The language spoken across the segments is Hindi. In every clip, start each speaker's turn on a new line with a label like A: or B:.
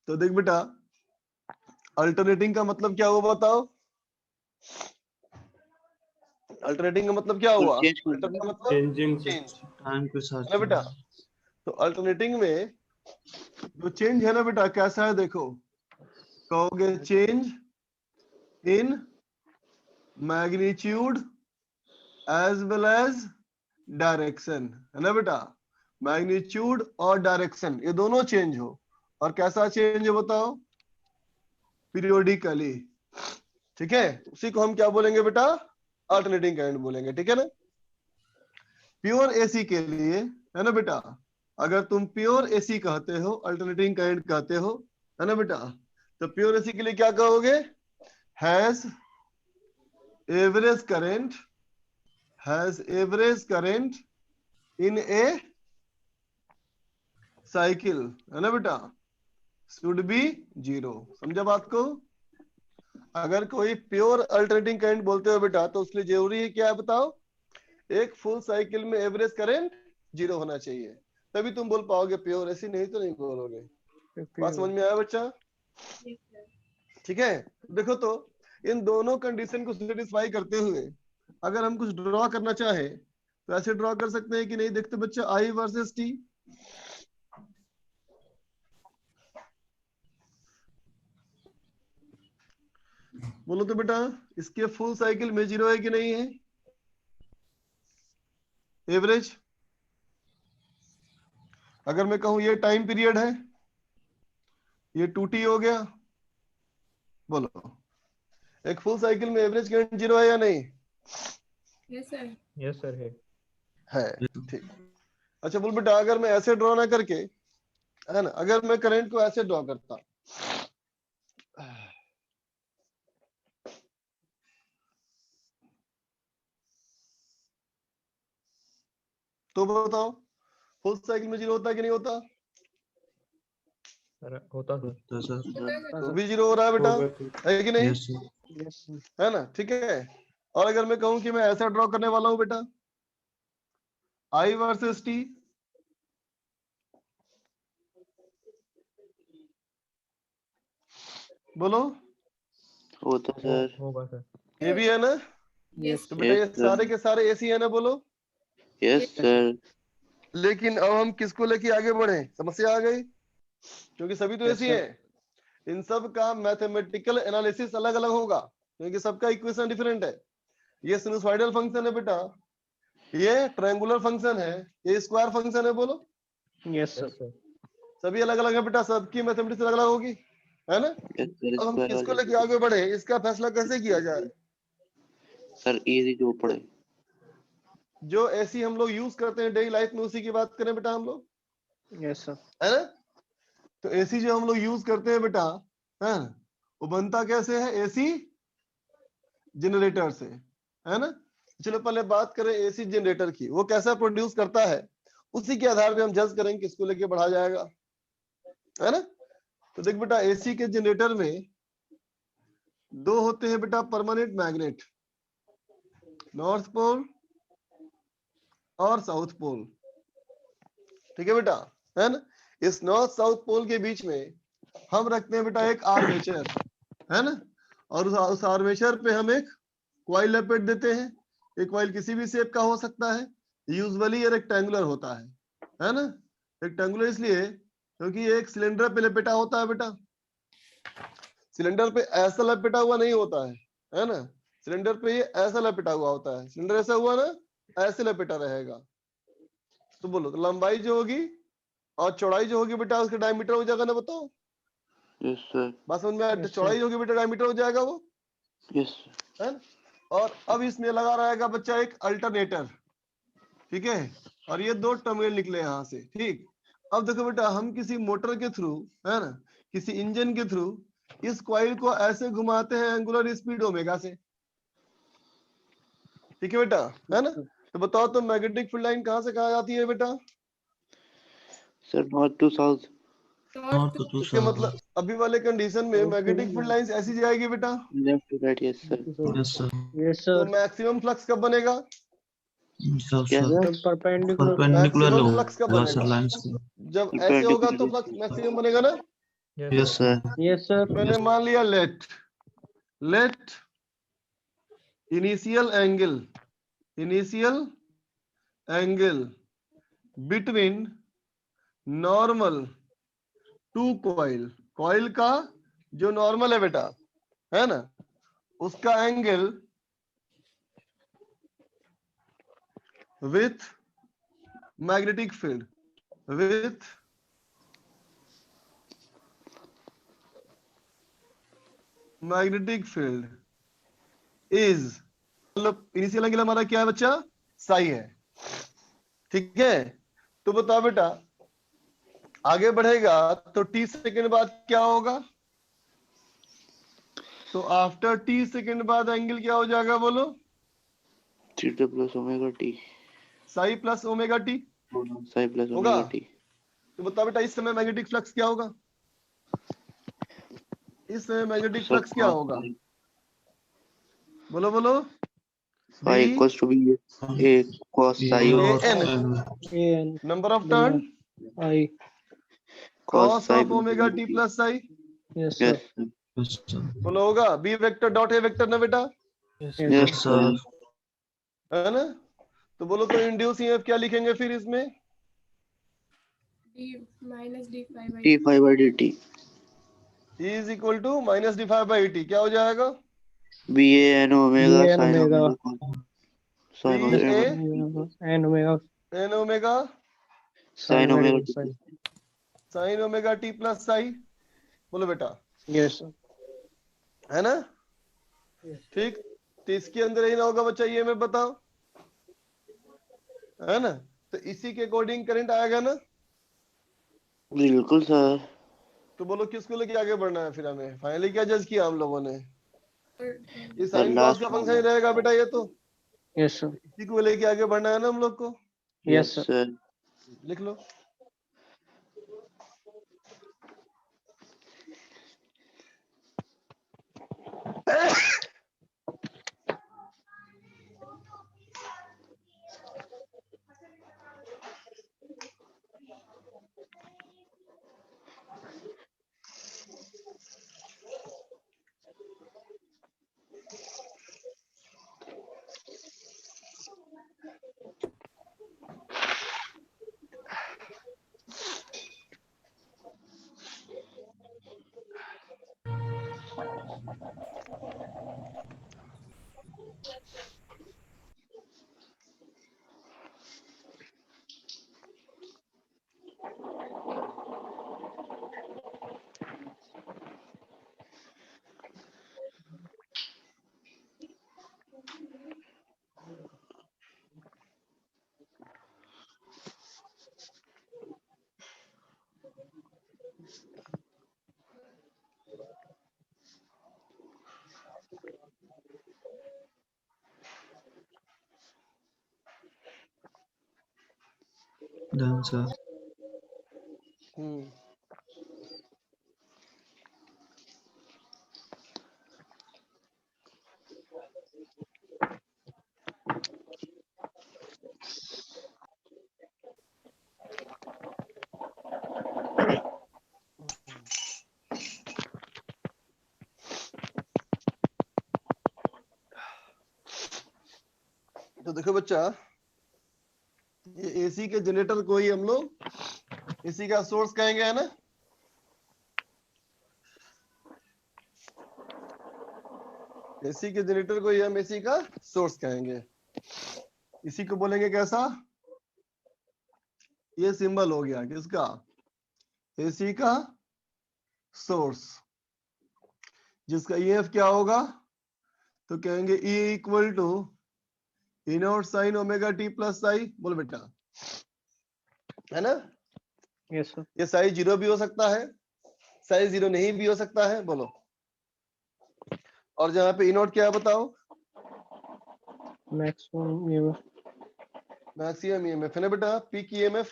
A: तो देख बेटा, अल्टरनेटिंग का मतलब क्या हुआ बताओ? अल्टरनेटिंग का मतलब क्या हुआ? अल्टर का मतलब
B: चेंजिंग
A: चेंज,
B: टाइम के साथ।
A: है ना बेटा? तो अल्टरनेटिंग में जो चेंज है ना बेटा, कैसा है देखो, कहोगे change in magnitude as well as direction, है ना बेटा? मैग्नीट्यूड और डायरेक्शन ये दोनों चेंज हो, और कैसा चेंज है बताओ? पीरियोडिकली, ठीक है? उसी को हम क्या बोलेंगे बेटा? अल्टरनेटिंग करंट बोलेंगे, ठीक है ना? प्योर एसी के लिए, है ना बेटा, अगर तुम प्योर एसी कहते हो, अल्टरनेटिंग करंट कहते हो, है ना बेटा, तो प्योर एसी के लिए क्या कहोगे? Has average current, has average current in A cycle, है ना बेटा, शुड बी जीरो। समझा बात को? अगर कोई प्योर अल्टरनेटिंग करंट बोलते हो बेटा, तो उसके लिए जरूरी है क्या है बताओ? एक फुल साइकिल में एवरेज करंट जीरो होना चाहिए, तभी तुम बोल पाओगे प्योर एसी, नहीं तो नहीं बोलोगे। बात समझ में आया बच्चा? ठीक है। देखो तो इन दोनों कंडीशन को सेटिस्फाई करते हुए अगर हम कुछ ड्रॉ करना चाहे तो ऐसे ड्रॉ कर सकते हैं कि नहीं? देखते बच्चा, आई वर्सेस टी, बोलो तो बेटा, इसके फुल साइकिल में जीरो है कि नहीं है? एवरेज, अगर मैं कहूं ये टाइम पीरियड है, ये 2t हो गया, बोलो एक फुल साइकिल में एवरेज करंट जीरो है या नहीं?
C: Yes sir.
B: यस सर
A: है, ठीक। अच्छा बोल बेटा, अगर मैं ऐसे ड्रॉ ना करके, है ना, अगर मैं करंट को ऐसे ड्रॉ करता, तो बताओ फुल साइकिल में जीरो होता है कि नहीं होता?
B: होता सर।
A: तो भी जीरो हो रहा है बेटा, है कि नहीं?
B: यस
A: है ना? ठीक है। और अगर मैं कहूं कि मैं ऐसा ड्रॉ करने वाला हूं बेटा, आई वर्सेस टी, बोलो
D: होता सर।
B: होगा सर।
A: ये भी है ना?
C: यस
A: तो बेटा ये सारे के सारे एसी है ना, बोलो।
D: Yes sir.
A: लेकिन अब हम किसको लेके आगे बढ़े? समस्या आ गई, क्योंकि सभी तो एसी है। इन सब का मैथमेटिकल एनालिसिस अलग अलग होगा, क्योंकि सबका इक्वेशन डिफरेंट है। ये सिनुसॉइडल फंक्शन है बेटा, ये ट्रायंगुलर फंक्शन है, ये स्क्वायर फंक्शन है, बोलो।
B: Yes sir.
A: सभी अलग अलग है बेटा, सबकी मैथमेटिक्स अलग अलग होगी, है ना?
D: Yes sir.
A: अब हम
D: स्क्वायर
A: किसको
D: वाले
A: लेके आगे बढ़े, इसका फैसला कैसे किया जाए?
D: सर इजी जो पढ़े।
A: जो ऐसी हम लोग यूज करते हैं डेली लाइफ में, उसी की बात करें बेटा हम लोग,
B: यस सर।
A: है ना? तो एसी जो हम लोग यूज करते हैं बेटा, है ना, वो बनता कैसे है? एसी जनरेटर से, है ना? चलो पहले बात करें एसी जनरेटर की, वो कैसा प्रोड्यूस करता है, उसी के आधार पे हम जज करेंगे किसको लेके बढ़ा जाएगा, है ना? तो देख बेटा, एसी के जनरेटर में दो होते हैं बेटा परमानेंट मैग्नेट, नॉर्थ पोल और साउथ पोल, ठीक है बेटा, है ना? इस नॉर्थ साउथ पोल के बीच में हम रखते हैं बेटा एक आर्मेचर, है ना? और उस आर्मेचर पे हम एक कॉइल लपेट देते हैं। एक कॉइल किसी भी शेप का हो सकता है, यूजुअली ये रेक्टेंगुलर होता है ना? रेक्टेंगुलर इसलिए क्योंकि ये एक सिलेंडर पे लपेटा होता है बेटा, सिलेंडर पे ऐसा लपेटा हुआ नहीं होता है ना? सिलेंडर पे ये ऐसा लपेटा हुआ होता है, सिलेंडर ऐसा हुआ ना, ऐसे लपेटा रहेगा। तो बोलो, तो लंबाई जो होगी और चौड़ाई जो होगी बेटा, उसका डायमीटर हो जाएगा ना, बताओ।
D: Yes sir.
A: बस समझ में आया? चौड़ाई जो होगी बेटा, डायमीटर हो जाएगा वो,
D: यस
A: है ना? और अब इसमें लगा रहेगा बच्चा एक अल्टरनेटर, ठीक है? और ये दो टर्मिनल निकले यहाँ से, ठीक। अब देखो बेटा, हम किसी मोटर के थ्रू, है ना, किसी इंजन के थ्रू इस कॉइल को ऐसे घुमाते हैं एंगुलर स्पीड ओमेगा से, ठीक है बेटा, है ना? तो बताओ तो मैग्नेटिक फील्ड लाइन कहाँ से कहाँ जाती है बेटा?
D: Sir north to south.
A: इसके मतलब अभी वाले कंडीशन में मैग्नेटिक फील्ड लाइंस ऐसी जाएगी बेटा,
D: left to right. Yes sir.
B: Yes sir.
E: Yes
A: तो
E: सर।
A: मैक्सिमम फ्लक्स कब बनेगा?
D: क्या सर?
E: परपेंडिकुलर।
A: मैक्सिमम फ्लक्स कब
B: होगा
A: बनेगा?
B: सर लाइंस को।
A: जब ऐसे होगा तो फ्लक्स मैक्सिमम बनेगा ना,
B: Yes, sir.
E: Yes, sir.
A: मैंने मान लिया let initial angle between normal to coil का जो नॉर्मल है बेटा, है ना, उसका angle with magnetic field is, मतलब इनिशियल एंगल हमारा क्या है बच्चा, साई है, ठीक है। तो बताओ बेटा आगे बढ़ेगा तो t सेकंड बाद क्या होगा, तो आफ्टर t सेकंड बाद एंगल क्या हो जाएगा बोलो,
D: theta plus omega T,
A: psi plus omega T
D: psi plus
A: होगा।
D: Omega T.
A: तो बताओ बेटा इस समय मैग्नेटिक फ्लक्स क्या होगा, इस समय मैग्नेटिक फ्लक्स क्या होगा, बोलो बोलो,
D: phi equals to B A cos psi
E: AN
A: number of turn
E: I.
D: cos
A: cos
D: psi
A: of omega T plus psi,
E: Yes, sir.
D: Yes
B: Yes, sir.
A: बोलो होगा B vector dot A vector ना बेटा,
E: Yes,
D: यस
B: sir.
A: है ना। तो बोलो तो इंड्यूस ईएमएफ क्या लिखेंगे फिर इसमें,
C: D minus D phi by
D: T phi by D T
A: E is equal to minus D phi by T, क्या हो जाएगा,
D: B A N omega
E: BAN
D: sine
E: omega
D: omega sine
A: B
D: omega
A: A
E: N omega
A: N omega
D: sine omega T
E: sin.
A: Sine omega T plus psi, बोलो बेटा,
E: Yes, sir.
A: है ना।
E: Yes.
A: ठीक, तो इसके अंदर ही ना होगा बच्चा, ये मैं बताओ, है ना। तो इसी के अकॉर्डिंग करंट आएगा ना।
D: बिल्कुल सर।
A: तो बोलो किसको लेके आगे बढ़ना है फिर हमें, फाइनली क्या जज किया हम लोगों ने, ये
D: सर
A: साइन कॉस का
D: लास्ट
A: फंक्शन ही रहेगा बेटा, ये तो
E: Yes, sir.
A: इसी को लेके आगे बढ़ना है ना हम लोग को,
E: Yes, sir.
D: सर।
A: लिख लो।
B: Done, sir.
A: तो देखो बच्चा, ये एसी के जनरेटर को ही हम लोग एसी का सोर्स कहेंगे, है ना। एसी के जनरेटर को ही हम एसी का सोर्स कहेंगे, इसी को बोलेंगे कैसा, ये सिंबल हो गया किसका, एसी का सोर्स, जिसका ईएफ क्या होगा, तो कहेंगे E equal to E naught sine omega T plus psi, बोलो बेटा, है ना।
E: Yes, sir.
A: ये साई जीरो भी हो सकता है, साई जीरो नहीं भी हो सकता है, बोलो। और जहाँ पे ई नॉट क्या है बताओ,
E: Maximum EMF.
A: मैक्सिमम ईएमएफ है ना बेटा, पीक ईएमएफ,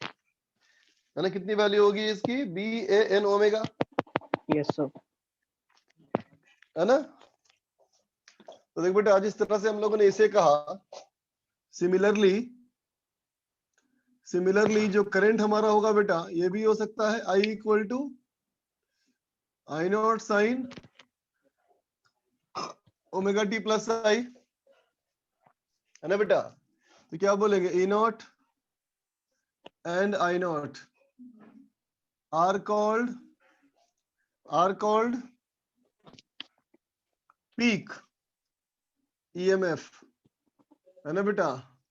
A: है ना। कितनी वैल्यू होगी इसकी, B A N omega,
E: Yes, sir.
A: है ना। तो देख बेटा, आज इस तरह से हम लोगों ने इसे कहा। सिमिलरली जो करंट हमारा होगा बेटा, ये भी हो सकता है I equal to I naught sine omega T plus I, है ना बेटा? तो क्या बोलेंगे? E naught and I naught are called peak EMF, है ना बेटा?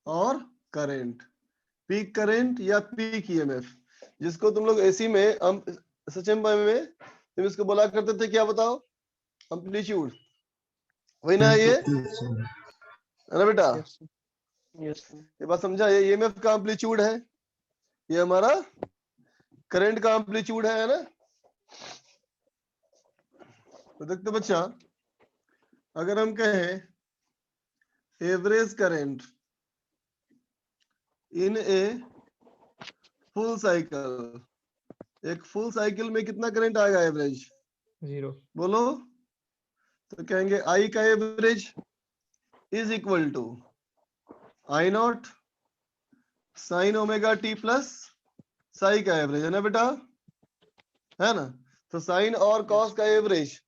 A: और करंट, पीक करंट या पीक ईएमएफ, जिसको तुम लोग एसी में हम सचिन भाई में तुम इसको बोला करते थे, क्या बताओ? एम्पलीट्यूड, वही ना ये, है ना बेटा?
E: Yes, sir. Yes, sir.
A: ये बात समझा? ये ईएमएफ का एम्पलीट्यूड है, ये हमारा करंट का एम्पलीट्यूड है ना? तो देखते बच्चा, अगर हम कहें average current in a full cycle, एक फुल साइकिल में कितना करंट आएगा एवरेज?
B: 0.
A: बोलो। तो कहेंगे आई का average is equal to I naught sine omega T plus psi का एवरेज, है ना बेटा? है ना? तो साइन और कॉस का एवरेज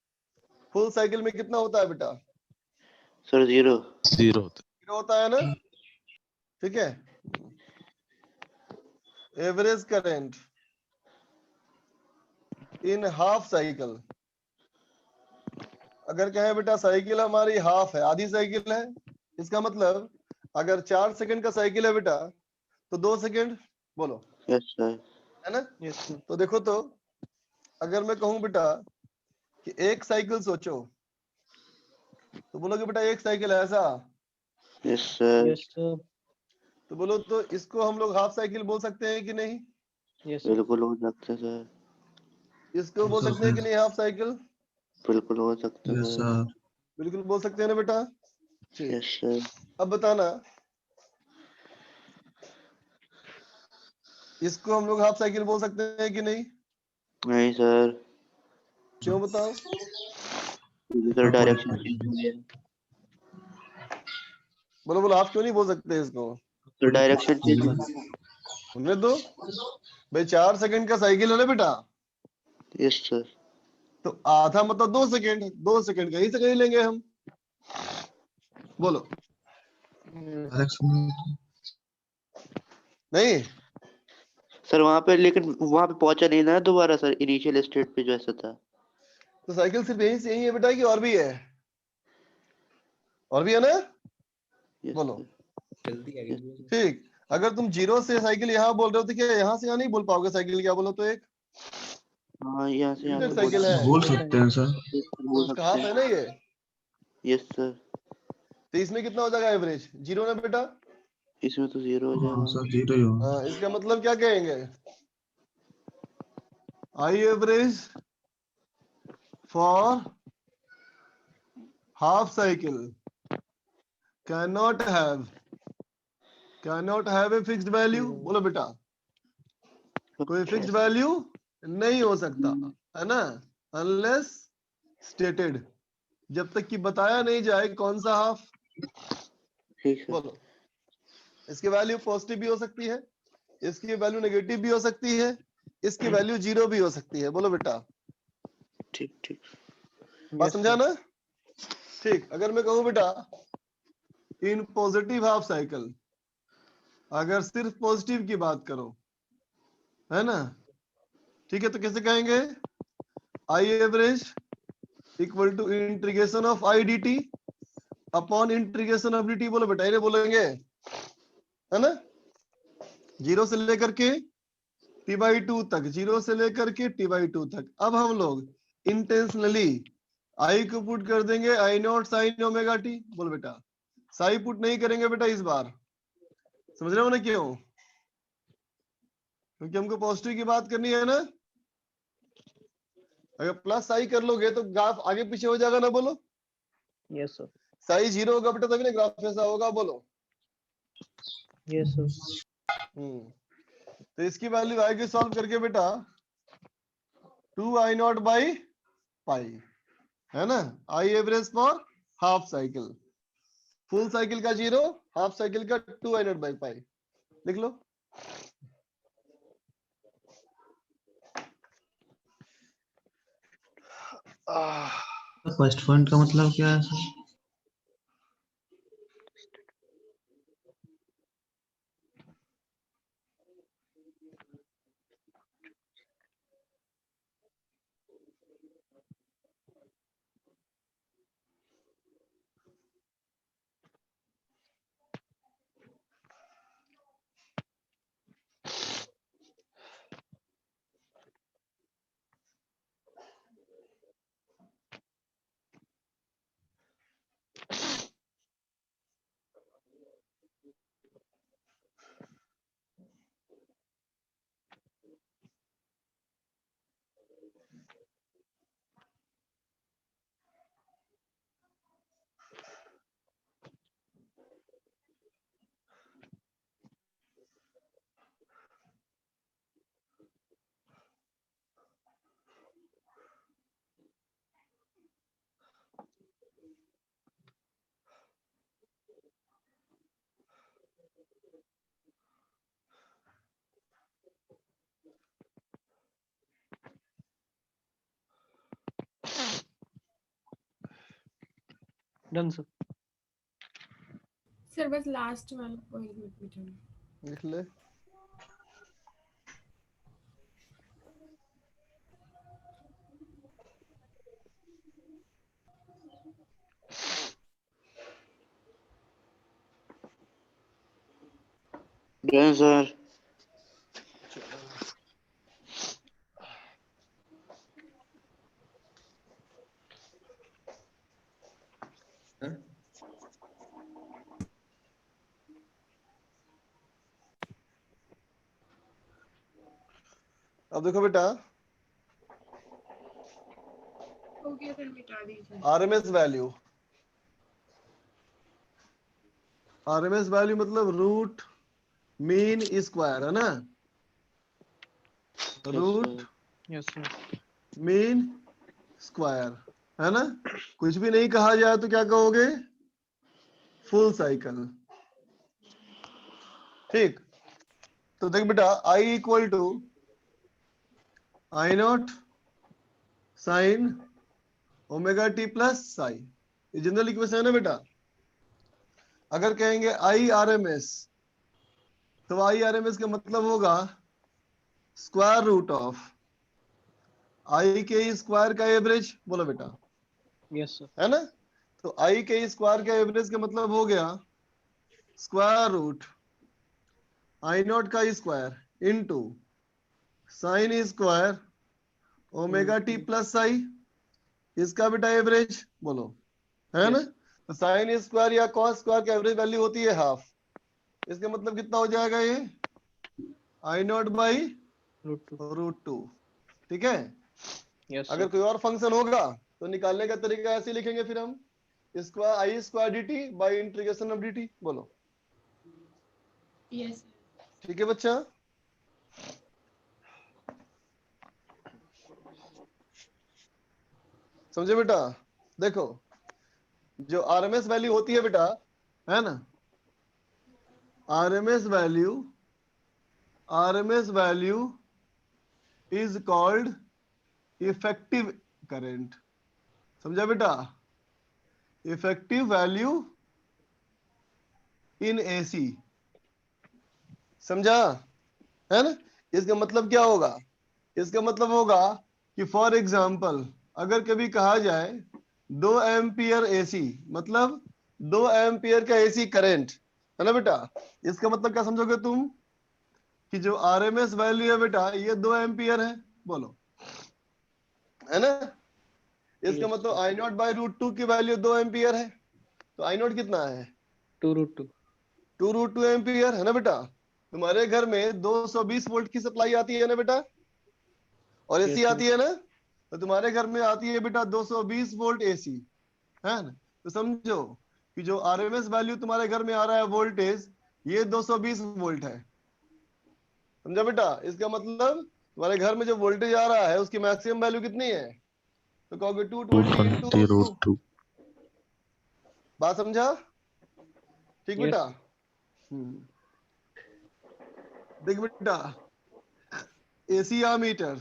A: फुल साइकिल में कितना होता है बेटा?
D: सर 0
A: 0 होता है ना? ठीक है। Average current in half cycle, अगर कहें बेटा साइकिल हमारी हाफ है, आधी साइकिल है, इसका मतलब अगर 4 सेकंड का साइकिल है बेटा तो 2 सेकंड, बोलो,
D: यस सर
A: है ना?
E: Yes, sir.
A: तो देखो, तो अगर मैं कहूं बेटा कि एक साइकिल सोचो, तो बोलोगे बेटा एक साइकिल है ऐसा,
D: यस सर
E: Yes, sir.
A: तो बोलो तो इसको हम लोग हाफ साइकिल बोल सकते हैं कि नहीं?
E: Yes, sir.
D: बिल्कुल हो सकता है सर,
A: इसको बोल सकते हैं कि नहीं हाफ साइकिल?
D: बिल्कुल हो सकता है सर,
A: बिल्कुल बोल सकते हैं ना बेटा? ठीक।
D: यस सर
A: अब बताना, इसको हम लोग हाफ साइकिल बोल सकते हैं कि नहीं?
D: नहीं सर,
A: क्यों बताओ?
D: सर डायरेक्शन चेंज हो गया,
A: बोलो बोलो, आप क्यों नहीं बोल सकते इसको?
D: तो डायरेक्शन चेंज हो गया,
A: उन्हें दो भाई, 4 सेकंड का साइकिल है ना बेटा,
D: यस सर
A: तो आधा मतलब 2 सेकंड, 2 सेकंड कहीं से कहीं लेंगे हम, बोलो। नहीं,
D: सर वहाँ पे, लेकिन वहाँ पे पहुंचा नहीं ना दोबारा सर, इनिशियल स्टेट पे जो ऐसा था।
A: तो साइकिल सिर्फ यही से यही है बेटा कि और भी है? और भी है ना?
D: यस
A: बोलो।
D: सर, यस
A: ठीक, अगर तुम 0 से साइकिल यहाँ बोल रहे हो तो क्या यहाँ से यहाँ नहीं बोल पाओगे साइकिल? क्या बोलो तो एक
D: हाँ यहाँ से यहाँ
A: एक
D: पे
A: साइकिल है,
B: बोल सकते हैं सर.
A: तो उसका हाफ है ना ये,
D: यस सर,
A: तो इसमें कितना हो जाएगा एवरेज? 0 ना बेटा?
D: इसमें तो 0 हो
B: हाँ
D: जाएगा।
B: सर, 0 ही होगा.
A: हाँ, इसका मतलब क्या कहेंगे? I average for half cycle cannot have a fixed value, बोलो बेटा, कोई फिक्स्ड वैल्यू नहीं हो सकता, है ना? अनलेस स्टेटेड, जब तक कि बताया नहीं जाए कौन सा हाफ।
D: ठीक है,
A: बोलो। इसकी वैल्यू पॉजिटिव भी हो सकती है, इसकी वैल्यू नेगेटिव भी हो सकती है, इसकी वैल्यू 0 भी हो सकती है। बोलो बेटा,
D: ठीक ठीक,
A: बात
E: Yes,
A: समझा
E: sir.
A: ना? ठीक, अगर मैं कहूं बेटा इन पॉजिटिव हाफ साइकिल, अगर सिर्फ पॉजिटिव की बात करो, है ना? ठीक है, तो कैसे कहेंगे? I average equal to integration of I D T upon integration of D T. बोलो बेटा, इन्हें बोलेंगे, है ना? 0 से लेकर के t/2 तक, 0 से लेकर के t/2 तक। अब हम लोग इंटेंशनली आई को पुट कर देंगे आई नॉट साइन ओमेगा टी। बोलो बेटा, साई पुट नहीं करेंगे बेटा इस बार, समझ रहे हो ना क्यों? क्योंकि हमको पॉजिटिव की बात करनी है ना। अगर प्लस साई कर लोगे तो ग्राफ आगे पीछे हो जाएगा ना। बोलो,
E: Yes, sir.
A: साई 0 होगा बेटा तभी ना ग्राफ ऐसा होगा। बोलो।
E: Yes, sir.
A: तो इसकी वैल्यू आएगी सॉल्व करके बेटा 2 I0 बाई पाई, है ना? I average for half cycle, full cycle का 0, हाफ साइकिल का 2 I0 बाई पाई। लिख लो।
B: फर्स्ट पॉइंट का मतलब क्या है सर?
E: Done sir.
C: सर बस लास्ट वाला पॉइंट मत मिटाना।
A: लिख ले।
D: Done sir.
A: अब देखो बेटा,
C: हो गया सर, मिटा दीजिए।
A: आरएमएस वैल्यू, आरएमएस वैल्यू मतलब रूट मीन स्क्वायर है ना, root
E: yes sir.
A: Mean square है ना। कुछ भी नहीं कहा जाए तो क्या कहोगे, फुल साइकिल। ठीक, तो देख बेटा, I equal to I naught sine omega T plus psi, ये जनरल इक्वेशन है ना बेटा। अगर कहेंगे आई आर एम एस, तो आई आर एम एस का मतलब होगा स्क्वायर रूट ऑफ आई के स्क्वायर का एवरेज। बोलो बेटा,
E: यस सर।
A: है ना। तो आई के स्क्वायर का एवरेज का मतलब हो गया स्क्वायर रूट आई नॉट का square into sine square omega T plus Sai, इसका बेटा एवरेज। बोलो, है ना।
E: यस
A: तो साइन स्क्वायर या कॉस स्क्वायर की एवरेज वैल्यू होती है हाफ, इसका मतलब कितना हो जाएगा ये, आई नॉट बाई
E: रूट
A: 2। ठीक है।
E: यस
A: अगर
E: सर।
A: कोई और फंक्शन होगा तो निकालने का तरीका ऐसे लिखेंगे फिर हम, square I square D T by integration of D T. बोलो,
C: यस।
A: ठीक है बच्चा। समझे बेटा। देखो, जो आरएमएस वैल्यू होती है बेटा, है ना, RMS value, RMS value is called effective current. समझा बेटा, इफेक्टिव वैल्यू इन एसी। समझा, है ना। इसका मतलब क्या होगा, इसका मतलब होगा कि फॉर एग्जांपल अगर कभी कहा जाए 2 एम्पियर एसी, मतलब 2 एम्पियर का एसी करंट, है ना बेटा। इसका मतलब क्या समझोगे तुम, कि जो आरएमएस वैल्यू है बेटा ये 2 एम्पियर है। बोलो, है ना। इसका
E: यस
A: मतलब
E: sir.
A: I naught by root 2 की वैल्यू 2 एम्पियर है, तो आई नॉट कितना है,
E: 2 √2।
A: 2 √2 एम्पियर, है ना बेटा। तुम्हारे घर में 220 वोल्ट की सप्लाई आती है ना बेटा, और एसी
E: यस सर।
A: आती है ना, तो तुम्हारे घर में आती है बेटा 220 वोल्ट एसी, है ना। तो समझो कि जो आरएमएस वैल्यू तुम्हारे घर में आ रहा है वोल्टेज, ये 220 वोल्ट है। समझा बेटा। इसका मतलब तुम्हारे घर में जो वोल्टेज आ रहा है उसकी मैक्सिमम वैल्यू कितनी है, तो कहोगे 220 इंटू
B: 220
A: 2।
B: √2।
A: बात समझा, ठीक बेटा।
E: यस।
A: देख बेटा, AC meter,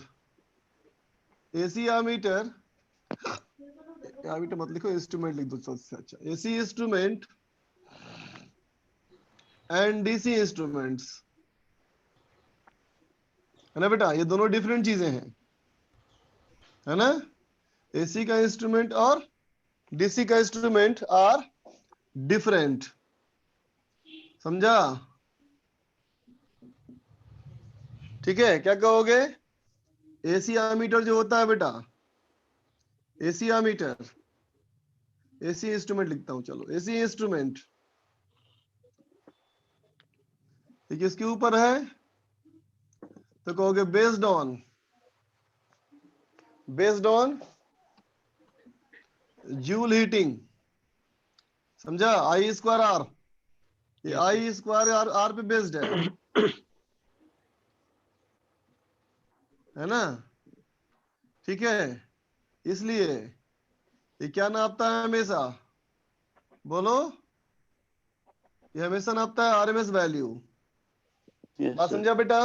A: AC meter ammeter मत लिखो, इंस्ट्रूमेंट लिख दो सबसे अच्छा। AC instrument and DC instruments, है ना बेटा, ये दोनों डिफरेंट चीजें हैं, है ना। एसी का इंस्ट्रूमेंट और डीसी का इंस्ट्रूमेंट आर डिफरेंट, समझा? ठीक है, क्या कहोगे? एसी एमीटर जो होता है बेटा, एसी एमीटर, एसी इंस्ट्रूमेंट लिखता हूं, चलो एसी इंस्ट्रूमेंट, ये किसके ऊपर है? तो कहोगे बेस्ड ऑन जूल हीटिंग, समझा? आई स्क्वायर आर, ये आई स्क्वायर आर पे बेस्ड है ना। ठीक है, इसलिए ये क्या नापता है हमेशा? बोलो, ये हमेशा नापता है आरएमएस वैल्यू।
D: यस
A: बात
D: सर।
A: समझा बेटा,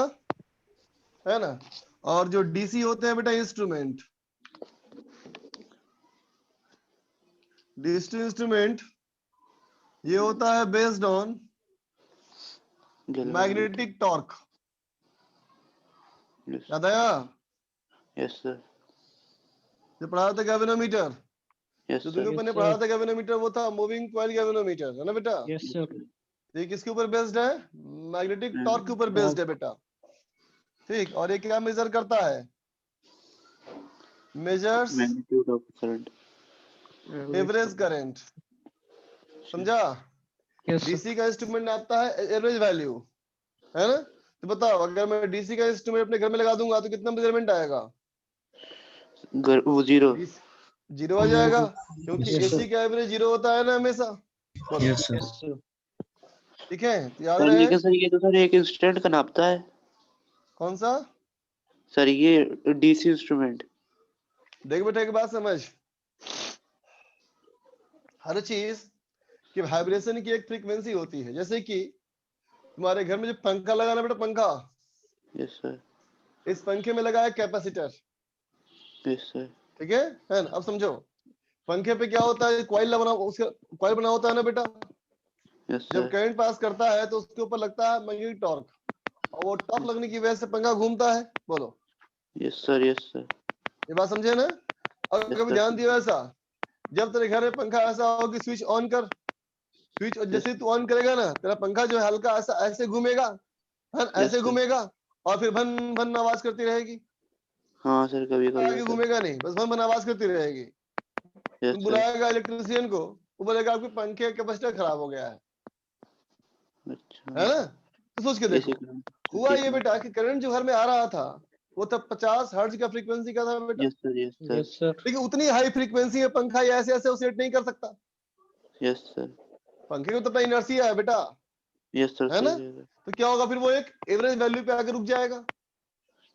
A: है ना। और जो डीसी होते हैं बेटा इंस्ट्रूमेंट, डीसी इंस्ट्रूमेंट ये होता है बेस्ड ऑन मैग्नेटिक टॉर्क, याद आया?
D: Yes sir.
A: जो पढ़ा था गैल्वेनोमीटर,
D: यस
A: जो
D: सर।
A: तुमने ऊपर ने पढ़ा था गैल्वेनोमीटर, वो था मूविंग कॉइल गैल्वेनोमीटर, है ना बेटा।
E: Yes, sir.
A: ये किसके ऊपर बेस्ड है? मैग्नेटिक टॉर्क के ऊपर बेस्ड है बेटा। ठीक, और ये क्या मेजर करता है? Measures
D: magnitude of current.
A: Average current, समझा?
E: Yes, sir.
A: डीसी का इंस्ट्रूमेंट नापता है एवरेज वैल्यू, है ना। तो बताओ, अगर मैं डीसी का इंस्ट्रूमेंट अपने घर में लगा दूंगा तो कितना मेजरमेंट आएगा?
D: वो जीरो।
A: जीरो आ जाएगा, क्योंकि
E: Yes, sir.
A: एसी का एवरेज जीरो होता है ना हमेशा। बोलो,
B: यस सर।
E: Yes, sir.
A: ठीक है, तो याद
D: सर
A: रहे।
D: लेकिन सर ये तो सर एक इंस्टेंट का नापता है
A: कौन सा?
D: सर, ये डीसी इंस्ट्रूमेंट।
A: देख बेटा, एक बात समझ, हर चीज की वाइब्रेशन की एक फ्रीक्वेंसी होती है। जैसे कि तुम्हारे घर में जो पंखा लगा ना बेटा, पंखा,
D: यस सर।
A: इस पंखे में लगा है कैपेसिटर,
D: यस सर।
A: ठीक है ना। अब समझो, पंखे पे क्या होता है, कॉइल बना, उसका कॉइल बना होता है ना बेटा।
D: यस
A: जब
D: सर।
A: करंट पास करता है तो उसके ऊपर लगता है मैग्नेटिक टॉर्क, और वो टॉर्क लगने की वजह से पंखा घूमता है। बोलो,
D: यस सर। Yes sir.
A: ये बात समझे ना? और
D: Yes,
A: कभी
D: sir.
A: ध्यान दियो ऐसा, जब तेरे घर में पंखा ऐसा हो कि स्विच ऑन कर, स्विच जैसे ही तू ऑन करेगा ना, तेरा पंखा जो है हल्का ऐसा ऐसे घूमेगा, है
D: Yes,
A: ऐसे
D: sir.
A: घूमेगा, और फिर भन भन आवाज करती रहेगी।
D: हाँ सर, कभी कभी
A: आगे
D: होता है।
A: घूमेगा नहीं, बस भन भन आवाज करती रहेगी।
D: यस
A: तुम
D: सर।
A: बुलाएगा इलेक्ट्रिशियन को, वो बोलेगा आपके पंखे का कैपेसिटर खराब हो गया है
D: अच्छा।
A: ना। तो सोच के देखो,
D: एसी करंट।
A: हुआ
D: ठीक
A: ये
D: है।
A: बेटा कि करंट जो घर में आ रहा था वो तब 50 हर्ट्ज का फ्रीक्वेंसी का था बेटा।
D: Yes sir. Yes sir.
E: Yes, sir.
A: लेकिन उतनी हाई फ्रीक्वेंसी में पंखा ये ऐसे ऐसे ऑसिलेट नहीं कर सकता।
D: Yes sir.
A: पंखे को तो अपना इनर्शिया है बेटा,
D: यस सर,
A: है ना।
D: सही है।
A: तो क्या होगा फिर, वो एक एवरेज वैल्यू पे आकर रुक जाएगा।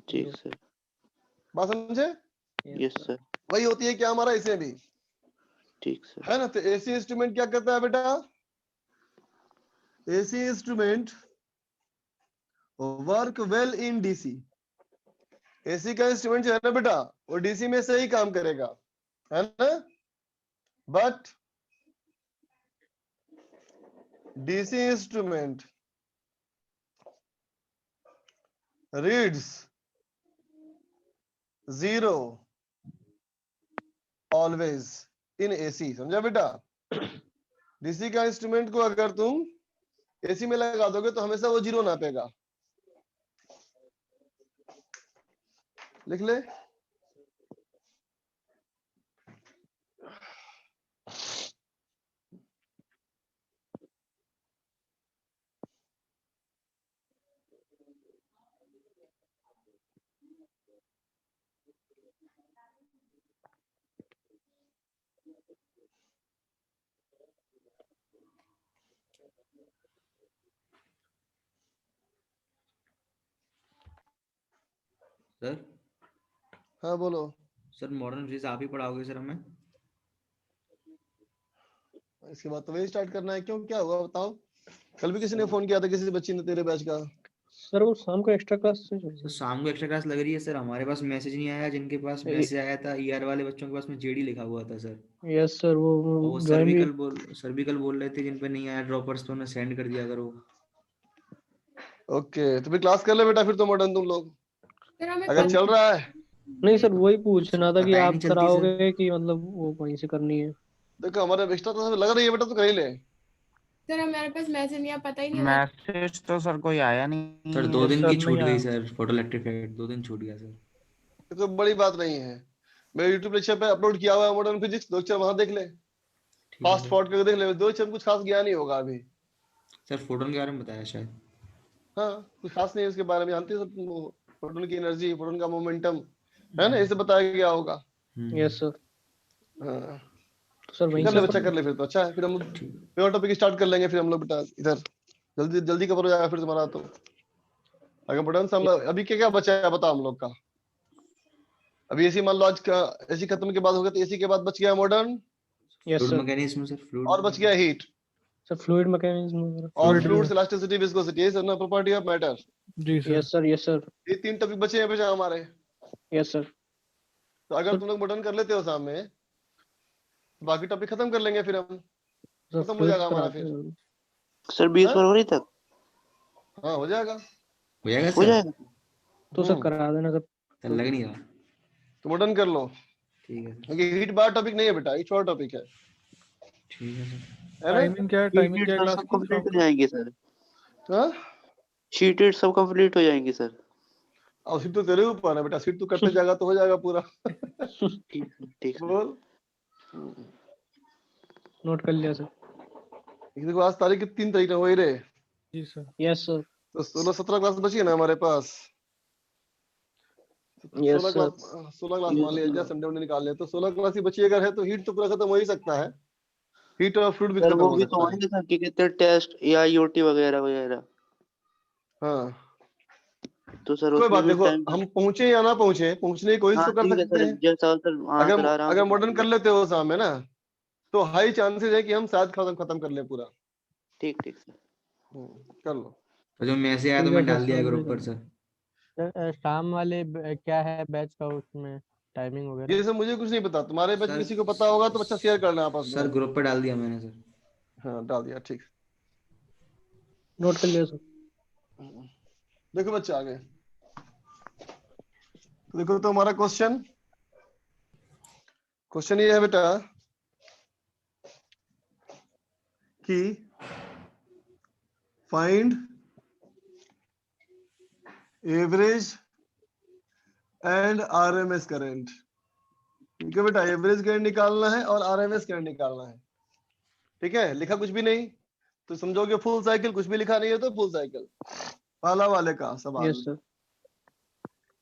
D: ठीक सर।
A: बात समझे?
E: Yes,
D: yes
E: sir.
D: सर।
A: वही होती है क्या हमारा इसे भी,
D: ठीक सर।
A: है ना। तो एसी इंस्ट्रूमेंट क्या करता है बेटा? AC instrument work well in DC. AC का इंस्ट्रूमेंट जो है ना बेटा, वो डीसी में से ही काम करेगा, है ना। But DC instrument reads zero always in AC, समझा बेटा। डीसी का इंस्ट्रूमेंट को अगर तुम एसी में लगा दोगे तो हमेशा वो जीरो नापेगा। लिख ले।
F: सर
A: हाँ बोलो।
F: सर मॉडर्न फिजिक्स आप ही पढ़ाओगे सर हमें?
A: इसके बाद तो वही स्टार्ट करना है। क्यों, क्या हुआ बताओ? कल भी किसी ने फोन किया था, किसी बच्ची ने तेरे बैच का।
E: सर वो शाम को एक्स्ट्रा क्लास
F: तो शाम को एक्स्ट्रा क्लास लग रही है सर, हमारे पास मैसेज नहीं आया, जिनके पास मैसेज आया था ईआर वाले बच्चों के पास में जेडी लिखा हुआ था सर।
E: यस सर, वो
F: और वो
E: ज्वाइन भी
F: सर भी कल बोल रहे थे जिन पे नहीं आया ड्रॉपर्स तो उन्हें सेंड कर दिया करो।
A: ओके, तो फिर क्लास कर ले बेटा फिर तो मॉडर्न तुम लोग,
C: सर हमें
A: अगर चल रहा है।
E: नहीं सर, वही पूछना था कि
F: पता ही
E: आप
F: नहीं चलती सर।
E: कराओगे कि मतलब वो वहीं से करनी है।
A: देखो हमारे एक्स्ट्रा क्लास लग रही है बेटा, तो कर ही ले।
C: सर हमारे पास मैसेज नहीं, पता ही नहीं हमें।
G: मैसेज तो सर कोई आया नहीं
F: सर
G: है।
F: 2 दिन
E: सर
F: की
E: नहीं
F: छूट
E: आया।
F: गई सर, फोटो इलेक्ट्रिक 2 दिन छूट गया सर।
A: ये तो बड़ी बात नहीं है, मेरे यूट्यूब लेक्चर पे अपलोड किया हुआ है मॉडर्न फिजिक्स, दो लेक्चर वहां देख ले,
F: ठीक है
A: फास्ट
F: सर।
A: फॉरवर्ड करके देख ले, दो लेक्चर में कुछ खास ज्ञान नहीं होगा अभी।
F: सर फोटोन के बारे में बताया शायद।
A: हाँ, कुछ खास नहीं है उसके बारे में, जानते हो सब, प्रोटॉन की एनर्जी, प्रोटॉन का मोमेंटम, है ना, इसे बताया गया होगा।
E: Yes sir.
A: हाँ,
E: तो सर वहीं
A: कर
E: से
A: ले बच्चा, कर ले फिर तो अच्छा है, फिर हम प्योर टॉपिक स्टार्ट कर लेंगे फिर हम लोग बेटा, इधर जल्दी जल्दी कवर हो जाएगा फिर तुम्हारा तो। अगर मॉडर्न से हम लोग अभी क्या क्या बचा है बताओ हम लोग का। अभी एसी मान लो आज का, एसी खत्म के बाद हो गया, तो एसी के बाद बच गया modern,
E: yes
F: fluid
E: sir.
F: Mechanism sir, fluid
A: और बच गया हीट
E: सर फ्लूइड मैकेनिज्म
A: और फ्लूइड्स, इलास्टिसिटी, विस्कोसिटी, ये सब ना प्रॉपर्टी ऑफ मैटर।
E: जी sir. Yes sir, yes sir,
A: ये 3 टॉपिक बचे हैं बेटा हमारे।
E: Yes sir.
A: तो अगर तुम लोग मॉडर्न कर लेते हो सामने, तो बाकी टॉपिक खत्म कर लेंगे फिर हम,
E: सर
A: खत्म हो
E: फ्लूइड
A: जाएगा हमारा
E: कराते
A: फिर।
E: हैं।
D: सर 20
A: हाँ?
D: फरवरी तक
A: हाँ हो जाएगा।
F: हो जाएगा
D: हो
F: सर।
D: जाएगा।
E: तो सर करा देना सर।
F: सर लग नहीं रहा।
A: तो मॉडर्न कर लो,
F: ठीक है सर।
A: क्योंकि हीट बार टॉपिक नहीं है बेटा, हीट और टॉपिक है
F: ठीक है सर।
A: ना।
B: टाइमिंग क्या है? टाइमिंग क्या है
D: सर
B: क्लास
D: सब
B: की?
D: कंप्लीट हो जाएंगे सर,
A: हाँ,
D: शीटेड सब कंप्लीट हो जाएंगी सर।
A: अब सीट तो तेरे ऊपर है बेटा, सीट तू करते जाएगा तो हो जाएगा पूरा।
D: ठीक है, ठीक है।
A: बोल।
E: नोट कर लिया सर।
A: देखो आज तारीख 3 तारीख हो ही रहे,
B: जी सर।
E: Yes sir.
A: तो 16-17 क्लास बची है ना हमारे पास।
E: Yes
A: 16
E: sir.
A: क्लास, 16 क्लास मान लिया, संडे वनडे निकाल लिया, तो 16 क्लास ही बची अगर है, तो हीट तो पूरा खत्म हो ही सकता है, हीट और फ्लूइड भी
D: सर
A: खत्म
D: वो
A: हो
D: भी तो
A: सकता है।
D: आएंगे सर, कि कहते हैं टेस्ट या आईओटी वगैरह वगैरह,
A: हाँ
D: तो सर
A: कोई
D: उसमें
A: बात,
D: भी
A: देखो
D: टाइम।
A: हम पहुंचे या ना पहुंचे, पहुंचने की कोशिश
D: हाँ
A: तो कर
D: ठीक है
A: सकते
D: सर,
A: हैं।
D: जैसा हो सर, हाँ सर आराम
A: अगर
D: से
A: मॉडर्न कर लेते हो सामने ना, तो हाई चांसेस है कि हम शायद खत्म खत्म कर ले पूरा।
D: ठीक ठीक सर।
A: कर लो।
F: तो जो मैसेज आया तो
E: ठीक है
F: मैं
E: सर,
F: डाल दिया
E: समझ
F: ग्रुप
E: गया।
F: पर सर।
B: शाम वाले क्या है बैच का, उसमें टाइमिंग वगैरह?
A: ये सब मुझे कुछ नहीं पता, तुम्हारे बैच
F: सर
A: किसी को पता होगा तो बच्चा शेयर करना आपस में।
F: सर ग्रुप पर डाल दिया मैंने सर।
A: हाँ डाल दिया, ठीक।
E: नोट कर लिया सर।
A: देखो बच्चा आगे, तो देखो तो हमारा क्वेश्चन ये है बेटा कि find average and RMS current. ठीक है बेटा, एवरेज करंट निकालना है और आरएमएस करंट निकालना है। ठीक है, लिखा कुछ भी नहीं तो समझोगे फुल साइकिल, कुछ भी लिखा नहीं है तो फुल साइकिल। पहला वाले का सवाल,
E: यस सर।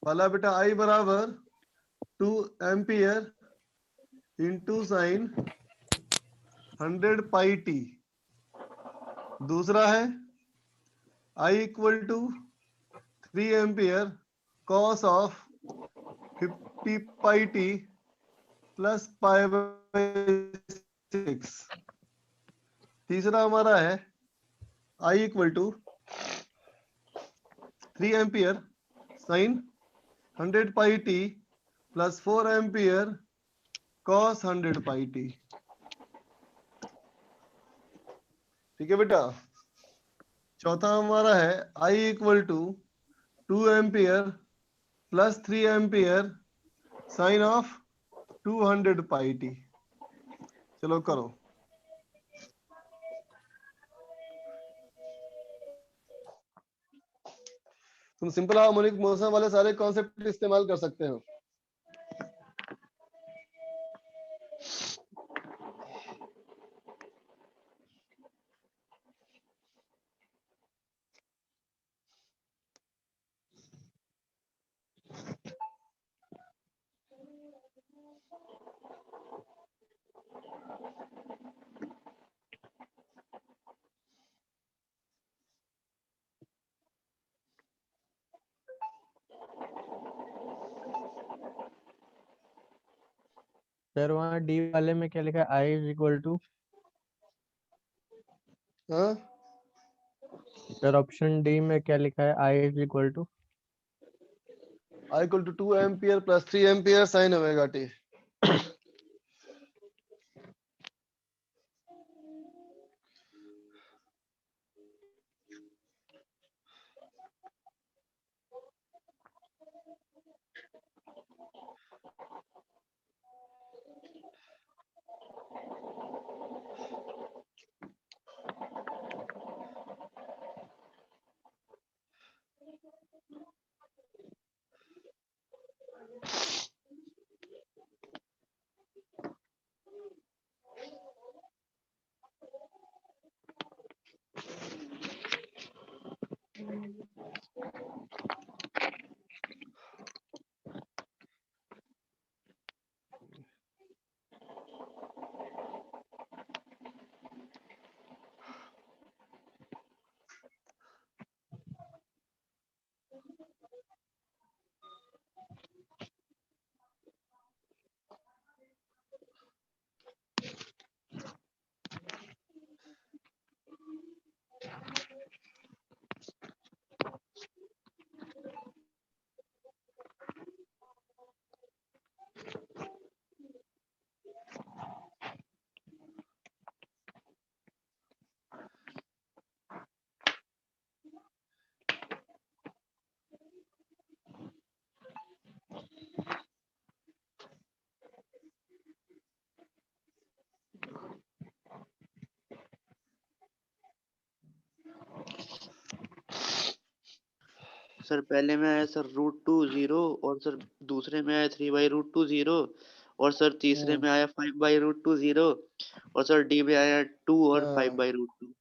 A: पहला बेटा I बराबर 2 ampere into sine 100 pi T. दूसरा है I equal to 3 ampere cos of 50 pi T plus pi by 6। तीसरा हमारा है I equal to 3 ampere sine 100 pi T plus 4 ampere cos 100 pi T. ठीक है बेटा, चौथा हमारा है I equal to 2 ampere plus 3 ampere sine of 200 pi T. चलो करो। तुम सिंपल हार्मोनिक मोशन वाले सारे कॉन्सेप्ट इस्तेमाल कर सकते हो।
B: सर वहाँ डी वाले में क्या लिखा है? आई इज इक्वल टू
A: हाँ
B: सर ऑप्शन डी में क्या लिखा है? I is equal to
A: I equal to 2 ampere plus 3 ampere sin omega t.
D: Sir पहले में आया सर √2 0 और सर दूसरे में आया 3/√2 0 और सर तीसरे में आया 5/√2 0 और सर डी में आया 2 और 5/√2।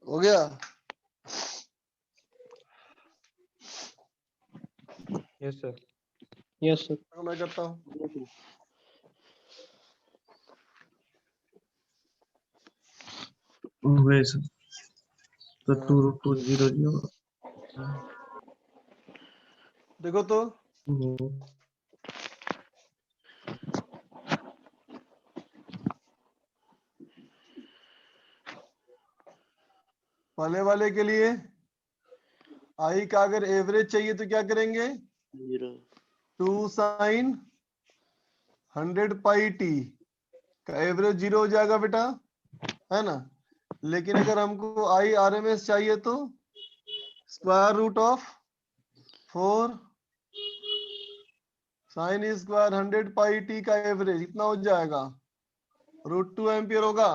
A: हो गया?
B: Yes sir.
E: Yes sir.
A: मैं करता हूँ।
H: सर तो 2 0 0
A: देखो तो पहले वाले के लिए आई का अगर एवरेज चाहिए तो क्या करेंगे? 2 sin 100 पाई टी का एवरेज 0 हो जाएगा बेटा, है ना? लेकिन अगर हमको आई आरएमएस चाहिए तो square root of 4 sine square 100 pi T का एवरेज इतना हो जाएगा, √2 एम्पियर होगा।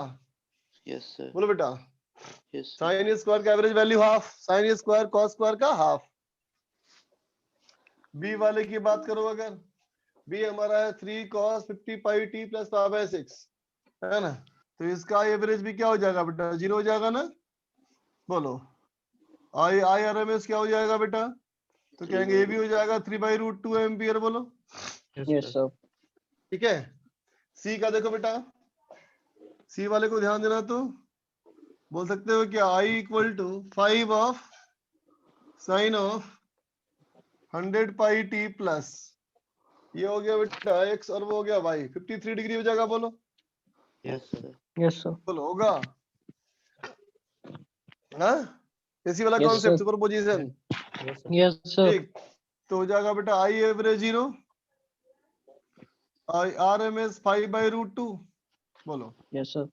D: Yes sir.
A: बोलो बेटा।
D: Yes sir.
A: साइन स्क्वायर का average value half, sine square cos square का हाफ। बी वाले की बात करो, अगर बी हमारा है 3 cos 50 पाई टी प्लस 5/6, है ना? तो इसका एवरेज भी क्या हो जाएगा बेटा? 0 हो जाएगा ना? बोलो आई आरएमएस क्या हो जाएगा बेटा? तो कहेंगे ये भी हो जाएगा 3/√2 एम्पियर। बोलो
E: यस सर।
A: ठीक है। सी का देखो बेटा, सी वाले को ध्यान देना, तो बोल सकते हो क्या? I equal to 5 of sine of 100 pi T plus, ये हो गया बेटा एक्स और वो हो गया वाई, 53 डिग्री हो जाएगा। बोलो
D: यस सर।
E: Yes sir.
A: बोलो होगा? हाँ, इसी वाला
E: Yes,
A: concept
E: sir.
A: Superposition.
E: Yes sir.
A: ठीक, तो हो जाएगा बेटा आई एवरेज 0, आई RMS 5/√2। बोलो,
E: Yes, sir.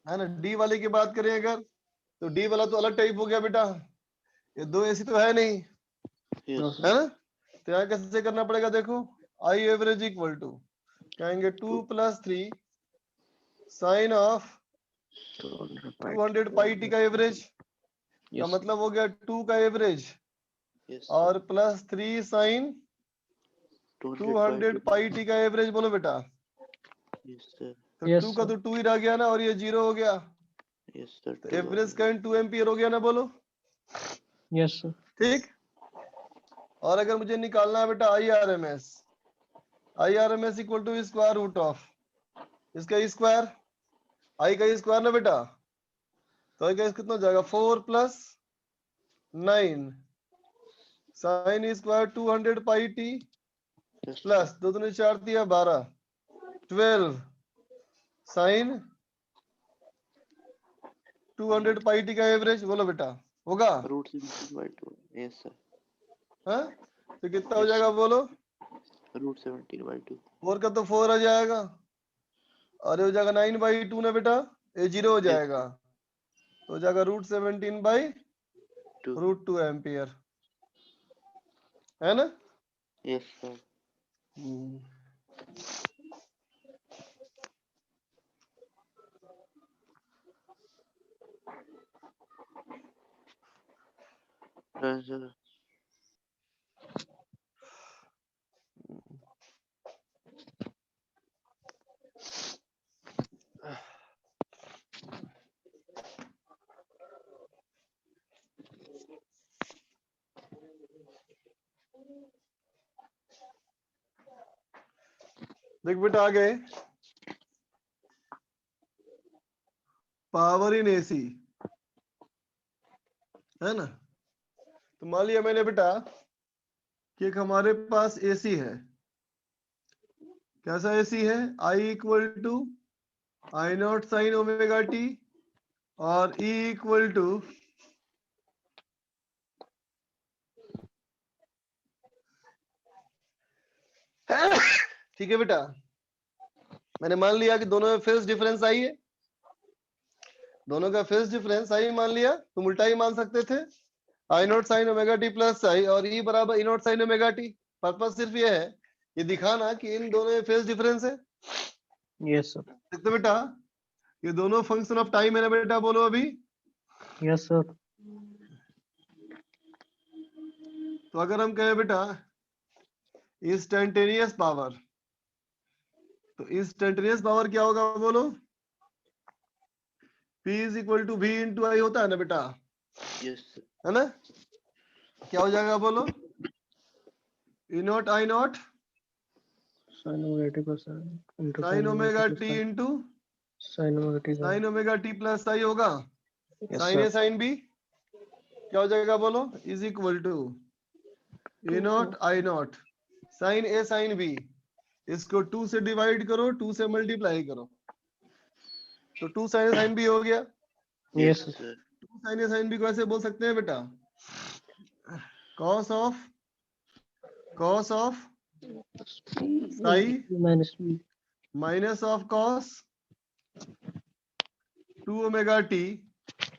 A: है ना। डी वाले की बात करें अगर, तो डी वाला तो अलग टाइप हो गया बेटा, ये दो एसी तो है नहीं,
E: No,
D: यस
E: sir.
A: है ना। तो यहाँ कैसे करना पड़ेगा, देखो आई एवरेज इक्वल टू कहेंगे 2 + 3 साइन ऑफ 200 पाई टी का एवरेज, का
E: Yes.
A: मतलब हो गया 2 का एवरेज
D: यस
A: और प्लस 3 साइन 200 पाई टी का एवरेज। बोलो बेटा,
D: यस सर
A: तो
E: Yes,
A: 2 का
E: sir.
A: तो 2 ही रह गया ना, और ये 0 हो गया,
D: यस सर
A: तो एवरेज करंट 2 एम्पियर हो गया ना। बोलो
E: Yes, sir.
A: ठीक। और अगर मुझे निकालना है बेटा I R M S equal to square root of इसका स्क्वायर, आई का स्क्वायर ना बेटा, तो आई का कितना हो जाएगा 4 + 9 sine square 200 pi T plus 2 दूनी 4 दिया 12 12 साइन 200 पाई टी का एवरेज। बोलो बेटा होगा,
D: √17/2 यस सर
A: हाँ। तो कितना हो जाएगा बोलो,
D: √17/2
A: 4 का तो 4 आ जाएगा, और ये हो जाएगा 9/2 ना बेटा, ये 0 हो जाएगा, तो हो जाएगा √17/√2 एम्पियर, है ना।
D: यस सर सर
A: देख बेटा आ गए पावर इन एसी, है ना। तो मान लिया मैंने बेटा कि एक हमारे पास एसी है, कैसा एसी है, I equal to I naught sine omega T और ई इक्वल टू ठीक है बेटा। मैंने मान लिया कि दोनों में फेज डिफरेंस आई है, दोनों का फेज डिफरेंस आई मान लिया, तुम उल्टा ही मान सकते थे, I naught sine omega T plus I और ई बराबर E naught sine omega T. Purpose सिर्फ ये है, ये दिखाना कि इन दोनों में फेज डिफरेंस है।
E: Yes, sir.
A: देखते बेटा, ये दोनों फंक्शन ऑफ टाइम है ना बेटा, बोलो अभी।
E: Yes, sir.
A: तो अगर हम कहें बेटा इंस्टेंटेनियस पावर, तो इंस्टेंटेनियस पावर क्या होगा बोलो, P is equal to V into I होता है ना बेटा,
D: यस
A: है ना। क्या हो जाएगा बोलो, E naught I naught
E: Sin omega t plus into
A: sine omega T into
E: sin omega t.
A: Sine omega T plus I होगा,
E: Yes,
A: sine A
E: sir.
A: Sine B क्या हो जाएगा बोलो, is equal to A naught I naught sine A sine B, इसको 2 से डिवाइड करो, 2 से मल्टीप्लाई करो, तो 2 साइन ए साइन बी हो गया।
E: Yes, sir.
D: Sir
A: 2 sign A sine B को ऐसे बोल सकते हैं बेटा, cos of Sai
E: Minus b.
A: Minus of cos 2 omega T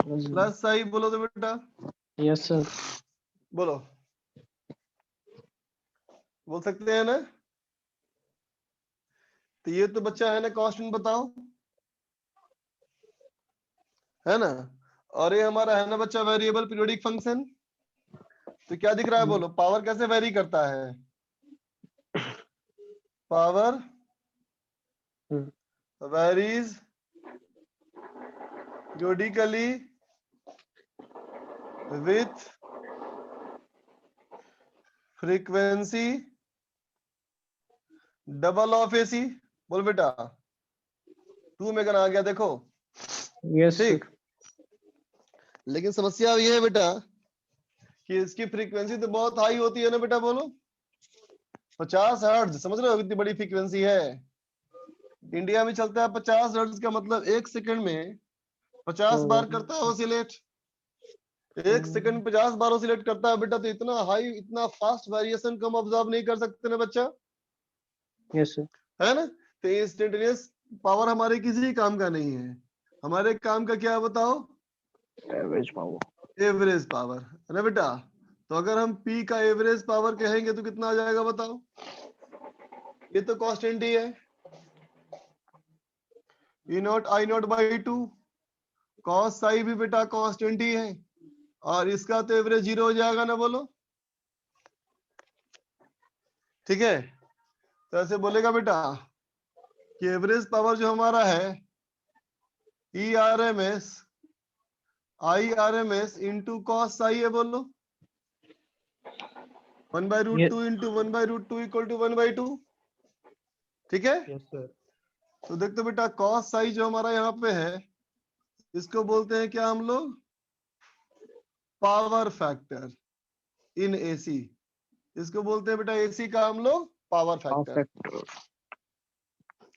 A: plus psi. बोलो तो बेटा,
E: Yes, sir.
A: बोलो, बोल सकते हैं ना। तो ये तो बच्चा है ना कांस्टेंट, बताओ, है ना। और ये हमारा है ना बच्चा वेरिएबल पीरियोडिक फंक्शन। तो क्या दिख रहा है बोलो, पावर कैसे वेरी करता है, power varies periodically with frequency double of AC. बोल बेटा, 2 में आ गया देखो,
E: Yes, sir.
A: ठीक। लेकिन समस्या ये है बेटा कि इसकी फ्रीक्वेंसी तो बहुत हाई होती है ना बेटा, बोलो 50 हर्ट्ज, समझ रहे हो कितनी बड़ी फ्रीक्वेंसी है। इंडिया में चलता है 50 हर्ट्ज का मतलब 1 सेकंड में 50 बार करता है ऑसिलेट, एक सेकंड 50 बार सिलेक्ट करता है बेटा, तो इतना हाई, इतना फास्ट वेरिएशन कम ऑब्जर्व नहीं कर सकते ना बच्चा,
E: यस सर।
A: है ना। तो इंस्टेंटेनियस पावर हमारे किसी काम का नहीं है, हमारे काम का क्या है बताओ,
E: एवरेज पावर।
A: एवरेज पावर, है ना बेटा। तो अगर हम P का एवरेज पावर कहेंगे तो कितना आ जाएगा बताओ, ये तो कांस्टेंट ही है, E not I naught by 2, cos psi भी बेटा कांस्टेंट ही है, और इसका तो एवरेज 0 हो जाएगा ना, बोलो ठीक है। तो ऐसे बोलेगा बेटा कि एवरेज पावर जो हमारा है E R M S I R M S into cos psi है, बोलो 1/√2 इंटू 1/√2 इक्वल टू 1/2, ठीक है।
B: Yes sir.
A: तो देखते बेटा कॉस साई जो हमारा यहाँ पे है, इसको बोलते हैं क्या हम लोग, पावर फैक्टर इन एसी, इसको बोलते हैं बेटा एसी का हम लोग पावर फैक्टर।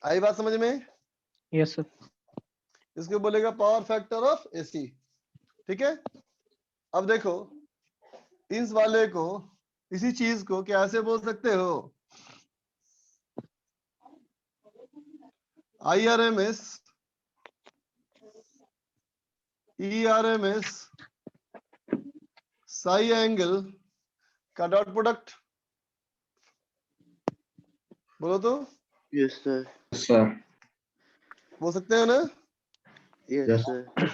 A: आई बात समझ में?
E: Yes sir.
A: इसको बोलेगा पावर फैक्टर ऑफ एसी, ठीक है। अब देखो इस वाले को, इसी चीज को क्या ऐसे बोल सकते हो, I R M S E R M S psi angle का डॉट प्रोडक्ट, बोलो तो।
D: Yes sir.
H: सर।
A: बोल सकते हैं ना,
D: यस सर।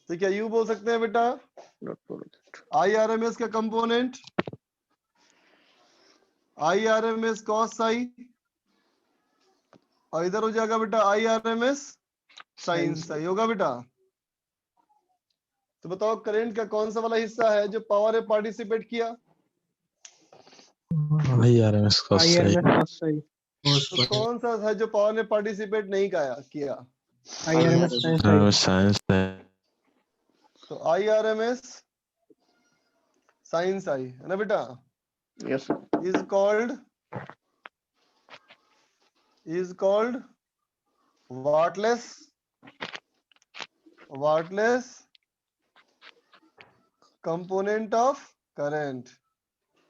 A: तो क्या यू बोल सकते हैं बेटा, आई आर एम एस का component I R M S cos psi, और इधर हो जाएगा बेटा I R M S sine psi होगा बेटा। तो बताओ करंट का कौन सा वाला हिस्सा है जो पावर में पार्टिसिपेट किया,
I: IRMS का सही।
E: सही।
A: तो कौन सा है जो पावर में पार्टिसिपेट नहीं किया,
E: आईआरएमएस
I: साइंस है।
A: तो I R M S sine psi है ना बेटा,
E: yes sir.
A: is called wattless component of current,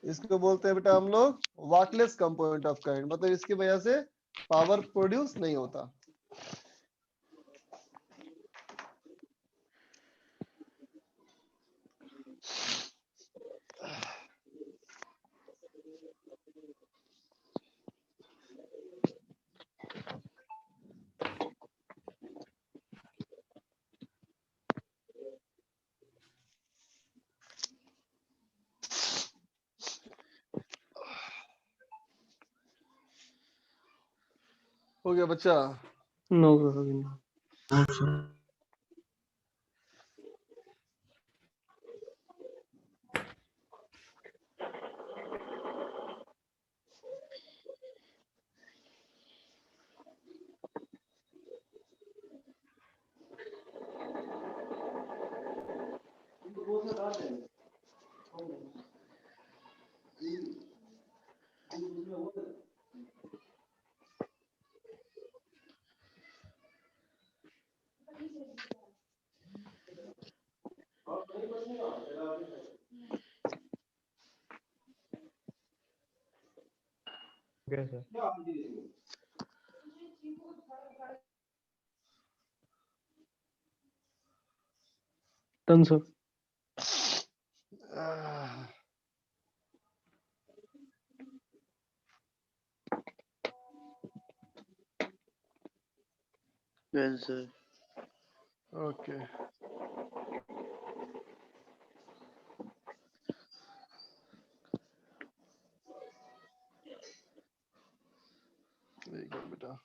A: इसको बोलते हैं बेटा हम लोग वाटलेस कंपोनेंट ऑफ करंट, मतलब इसकी वजह से पावर प्रोड्यूस नहीं होता। हो गया बच्चा?
E: No.
B: Okay sir.
E: Done sir.
D: Yes sir.
A: Okay ठीक है बेटा।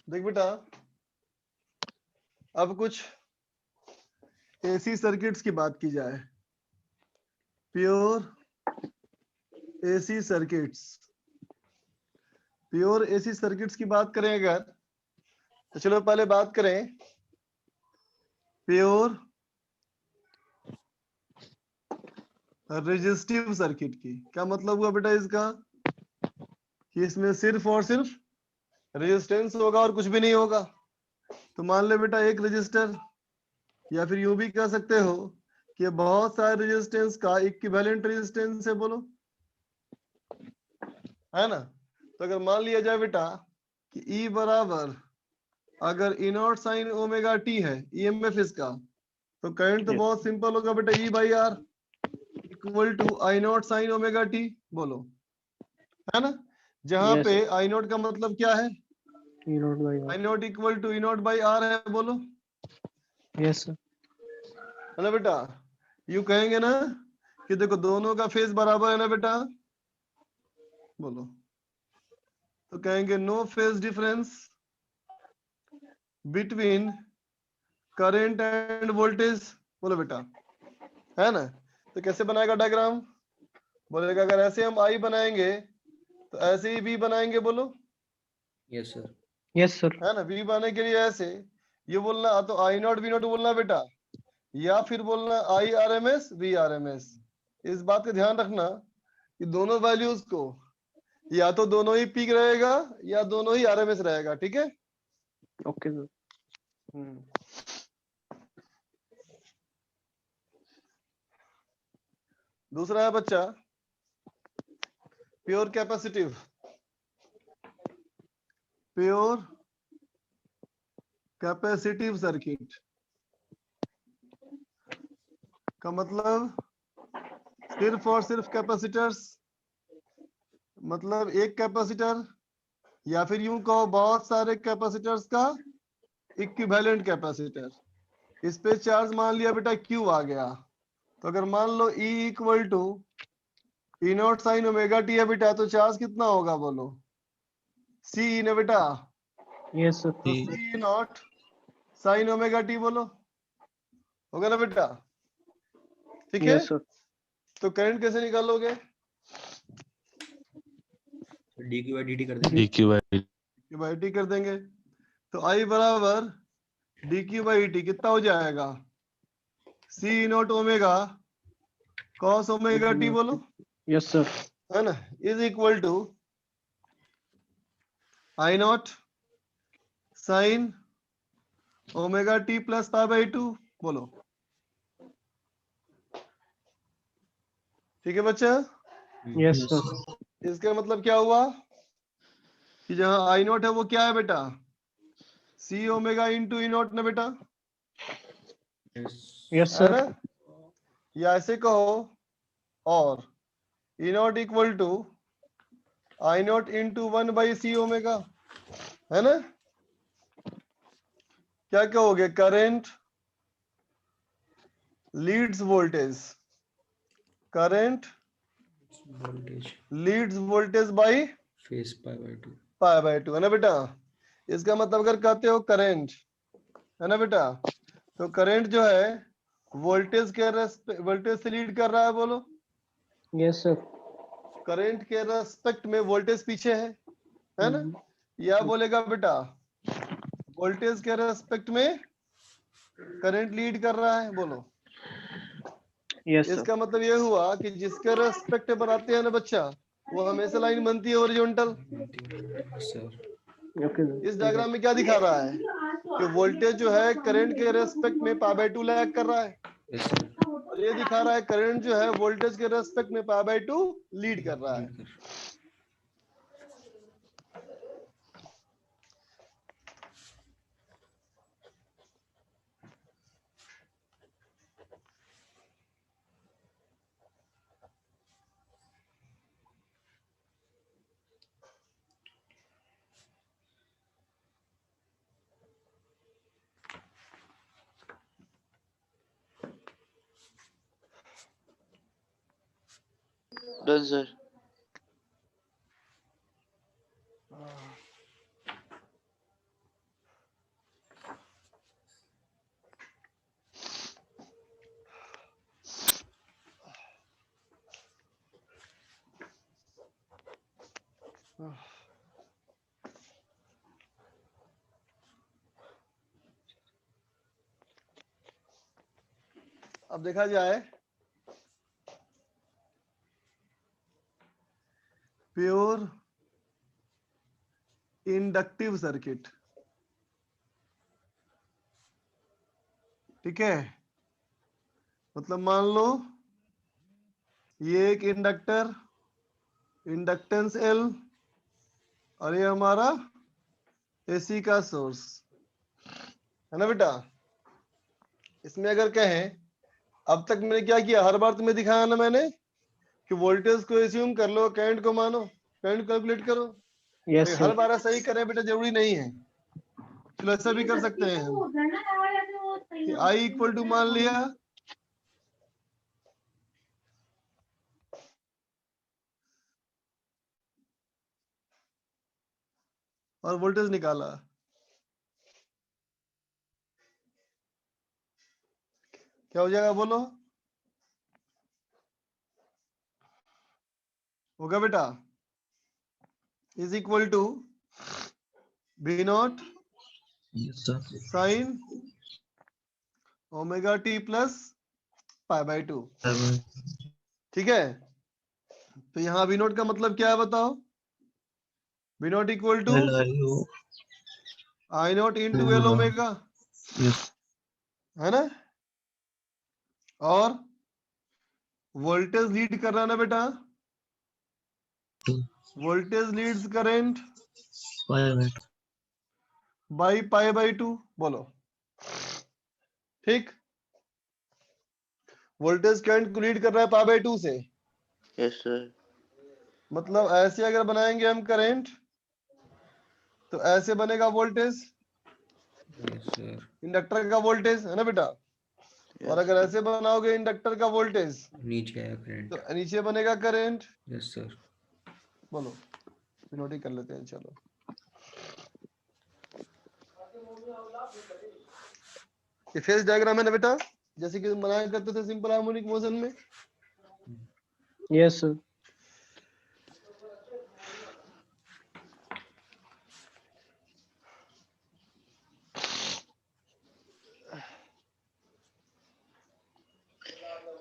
A: देख बेटा अब कुछ एसी सर्किट्स की बात की जाए, pure AC circuits. Pure AC circuits की बात करें अगर, तो चलो पहले बात करें प्योर रेजिस्टिव सर्किट की। क्या मतलब हुआ बेटा इसका, कि इसमें सिर्फ और सिर्फ रेजिस्टेंस होगा और कुछ भी नहीं होगा। तो मान ले बेटा एक रेजिस्टर, या फिर यूं भी कह सकते हो कि बहुत सारे रेजिस्टेंस का इक्विवेलेंट रेजिस्टेंस है, बोलो, है ना। तो अगर मान लिया जाए बेटा कि E बराबर अगर E naught sine omega T है ईएमएफ इसका, तो करंट तो बहुत सिंपल होगा बेटा, E by R equal to I naught sine omega T, बोलो, है ना। जहां पे आई नॉट का मतलब क्या है,
E: E naught by
A: I
E: R.
A: Naught equal to E naught by R है, बोलो,
E: Yes, sir.
A: है ना बेटा। यू कहेंगे ना कि देखो दोनों का फेज बराबर है ना बेटा, बोलो, तो कहेंगे no phase difference between current and voltage, बोलो बेटा, है ना। तो कैसे बनाएगा डायग्राम, बोलेगा अगर ऐसे हम आई बनाएंगे तो ऐसे ही बी बनाएंगे, बोलो,
F: यस सर।
E: Yes, sir.
A: है ना। बी बनाने के लिए ऐसे ये बोलना, तो आई नॉट बी नॉट बोलना बेटा, या फिर बोलना I R M S V R M S. इस बात का ध्यान रखना कि दोनों वैल्यूज को या तो दोनों ही पीक रहेगा या दोनों ही आरएमएस रहेगा, ठीक है।
E: Okay, sir.
A: दूसरा है बच्चा pure capacitive. Pure capacitive circuit का मतलब सिर्फ और सिर्फ कैपेसिटर्स, मतलब एक कैपेसिटर या फिर यूं कहो बहुत सारे कैपेसिटर्स का इक्विवेलेंट कैपेसिटर। इस पे चार्ज मान लिया बेटा Q आ गया, तो अगर मान लो E equal to E naught sine omega T है बेटा, तो चार्ज कितना होगा, बोलो, C ना बेटा,
E: Yes, sir.
A: तो C not sine omega T, बोलो, होगा ना बेटा, ठीक है।
E: Yes, sir.
A: तो करंट कैसे निकालोगे,
F: D Q by D T कर देंगे।
I: D Q by
A: by T कर देंगे, तो I बराबर डी क्यू बाई टी कितना हो जाएगा, C naught omega cos omega T, बोलो,
E: Yes, sir.
A: है ना, is equal to I naught sine omega T plus pi by two, बोलो, ठीक है बच्चा।
E: Yes, sir.
A: इसका मतलब क्या हुआ कि जहां आई नॉट है वो क्या है बेटा, सी ओमेगा इंटू ई नॉट ना बेटा,
E: Yes,
A: है
E: sir.
A: ना। या ऐसे कहो, और E naught equal to I naught into 1/c omega, है ना। क्या कहोगे, current leads voltage, current
F: voltage
A: leads voltage by
F: phase pi by 2।
A: है ना बेटा। इसका मतलब अगर कहते हो करंट, है ना बेटा, तो करंट जो है वोल्टेज के वोल्टेज से लीड कर रहा है, बोलो,
E: Yes, sir.
A: करंट के रेस्पेक्ट में वोल्टेज पीछे है ना। या बोलेगा बेटा वोल्टेज के रेस्पेक्ट में करंट लीड कर रहा है, बोलो।
E: Yes, sir.
A: इसका मतलब ये हुआ कि जिसके रेस्पेक्ट बनाते हैं ना बच्चा, वो हमेशा लाइन बनती है ओरिजेंटल।
F: Sir
E: Okay, sir.
A: इस डायग्राम में क्या दिखा रहा है कि वोल्टेज जो है करंट के रेस्पेक्ट में पाई बाई 2 लैग कर रहा है,
F: यस सर।
A: और ये दिखा रहा है करंट जो है वोल्टेज के रेस्पेक्ट में पाई बाई 2 लीड कर रहा है।
D: Done sir.
A: अब देखा जाए प्योर इंडक्टिव सर्किट, ठीक है। मतलब मान लो ये एक इंडक्टर, इंडक्टेंस L, और ये हमारा एसी का सोर्स है ना बेटा। इसमें अगर कहें, अब तक मैंने क्या किया, हर बार तुम्हें दिखाया ना मैंने कि वोल्टेज को एज्यूम कर लो, करंट को मानो, करंट कैलकुलेट करो।
E: यस
A: हर
E: सर।
A: बार ऐसा ही करें बेटा, जरूरी नहीं है। चलो ऐसा भी कर सकते हैं हम कि I इक्वल टू मान लिया और वोल्टेज निकाला, क्या हो जाएगा बोलो, होगा बेटा is equal to V naught
H: Yes, sir.
A: Sine omega T plus pi by 2, ठीक है। तो यहाँ V नॉट का मतलब क्या है बताओ, V naught equal to
H: LIO.
A: I naught into L omega,
H: Yes.
A: है ना। और वोल्टेज लीड कर रहा है ना बेटा, voltage leads current
H: Private.
A: By pi by 2, बोलो ठीक। वोल्टेज करंट को लीड कर रहा है पाई बाई 2 से,
D: यस सर।
A: मतलब ऐसे अगर बनाएंगे हम करंट तो ऐसे बनेगा वोल्टेज,
F: यस सर।
A: इंडक्टर का वोल्टेज, है ना बेटा। और अगर ऐसे बनाओगे इंडक्टर का वोल्टेज
F: नीचे आया करंट।
A: तो नीचे बनेगा करंट।
F: Yes sir.
A: बोलो नोट ही कर लेते हैं, चलो। ये फेज डायग्राम है ना बेटा, जैसे कि बनाया करते थे सिंपल हार्मोनिक मोशन में।
E: Yes sir.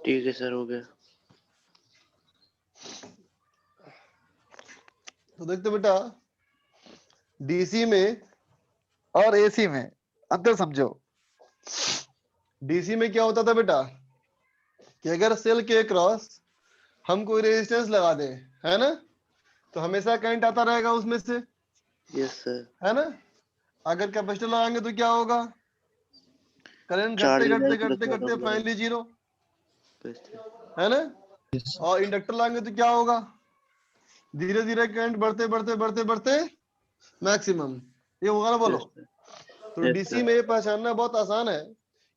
D: ठीक है सर, हो गया।
A: तो देखते बेटा डीसी में और एसी में अंतर समझो। डीसी में क्या होता था बेटा कि अगर सेल के क्रॉस हम कोई रेजिस्टेंस लगा दे, है ना, तो हमेशा करंट आता रहेगा उसमें से,
D: यस सर।
A: है ना। अगर कैपेसिटर लगाएंगे तो क्या होगा, करंट घटते
D: चार्ज
A: घटते घटते घटते फाइनली जीरो, है ना।
H: Yes.
A: और इंडक्टर लगाएंगे तो क्या होगा, धीरे धीरे करंट बढ़ते बढ़ते बढ़ते बढ़ते मैक्सिमम, ये होगा ना बोलो। तो डीसी में ये पहचानना बहुत आसान है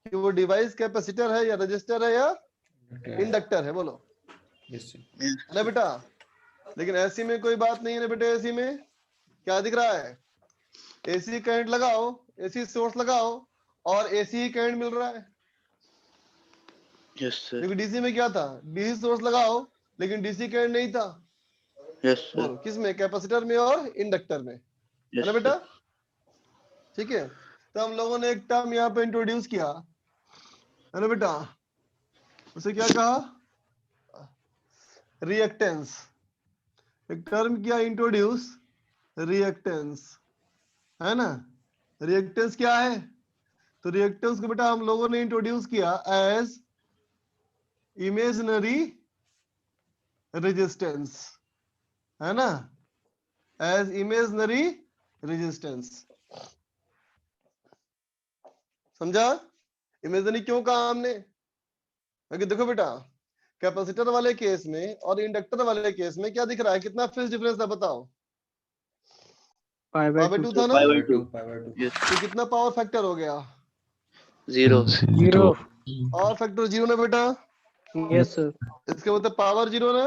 A: कि वो डिवाइस कैपेसिटर है या रजिस्टर है या इंडक्टर है, बोलो
F: यस सर।
A: है ना बेटा। लेकिन एसी में कोई बात नहीं है ना बेटा, एसी में क्या दिख रहा है, एसी करंट लगाओ, एसी सोर्स लगाओ और एसी ही करंट मिल रहा है।
D: Yes sir.
A: लेकिन डीसी में क्या था, डीसी सोर्स लगाओ लेकिन डीसी करंट नहीं था।
D: Yes sir.
A: बोलो किस में, कैपेसिटर में और इंडक्टर में, है ना बेटा। ठीक है, तो हम लोगों ने एक टर्म यहाँ पे इंट्रोड्यूस किया, है ना बेटा, उसे क्या कहा, रिएक्टेंस। एक टर्म किया इंट्रोड्यूस, रिएक्टेंस, है ना। रिएक्टेंस क्या है, तो रिएक्टेंस को बेटा हम लोगों ने इंट्रोड्यूस किया एज इमेजिनरी रेजिस्टेंस, है ना, एज इमेजिनरी रेजिस्टेंस। समझा, इमेजिनरी क्यों कहा हमने, क्योंकि देखो बेटा कैपेसिटर वाले केस में और इंडक्टर वाले केस में क्या दिख रहा है, कितना फेज डिफरेंस है बताओ,
E: पाई
A: पाई
E: बाई
A: बाई
E: 2
A: 2 था ना।
F: Power two.
A: तो कितना पावर फैक्टर हो गया,
D: zero.
E: Zero.
A: Power factor zero ना बेटा,
E: यस सर।
A: इसके मतलब पावर जीरो ना।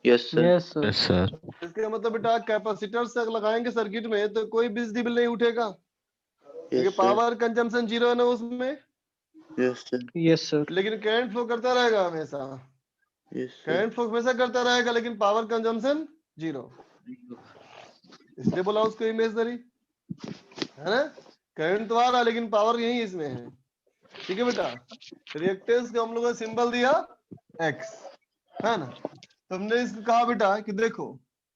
D: Yes sir.
E: Yes sir.
I: Yes sir.
A: इसका मतलब बेटा कैपेसिटर से लगाएंगे सर्किट में तो कोई बिजली बिल नहीं उठेगा, क्योंकि
D: yes sir.
A: Power consumption zero है ना उसमें।
D: Yes sir.
E: Yes sir.
A: लेकिन करंट फ्लो करता रहेगा हमेशा,
D: यस सर।
A: करंट फ्लो हमेशा करता रहेगा लेकिन पावर कंजम्पशन जीरो। इसलिए बोला उसको इमेजनरी, है ना। करंट तो आ रहा है लेकिन पावर यही इसमें है, ठीक है बेटा। रिएक्टेंस का हम लोगों ने सिंबल दिया एक्स, है ना। तुमने इसको कहा बेटा कि देखो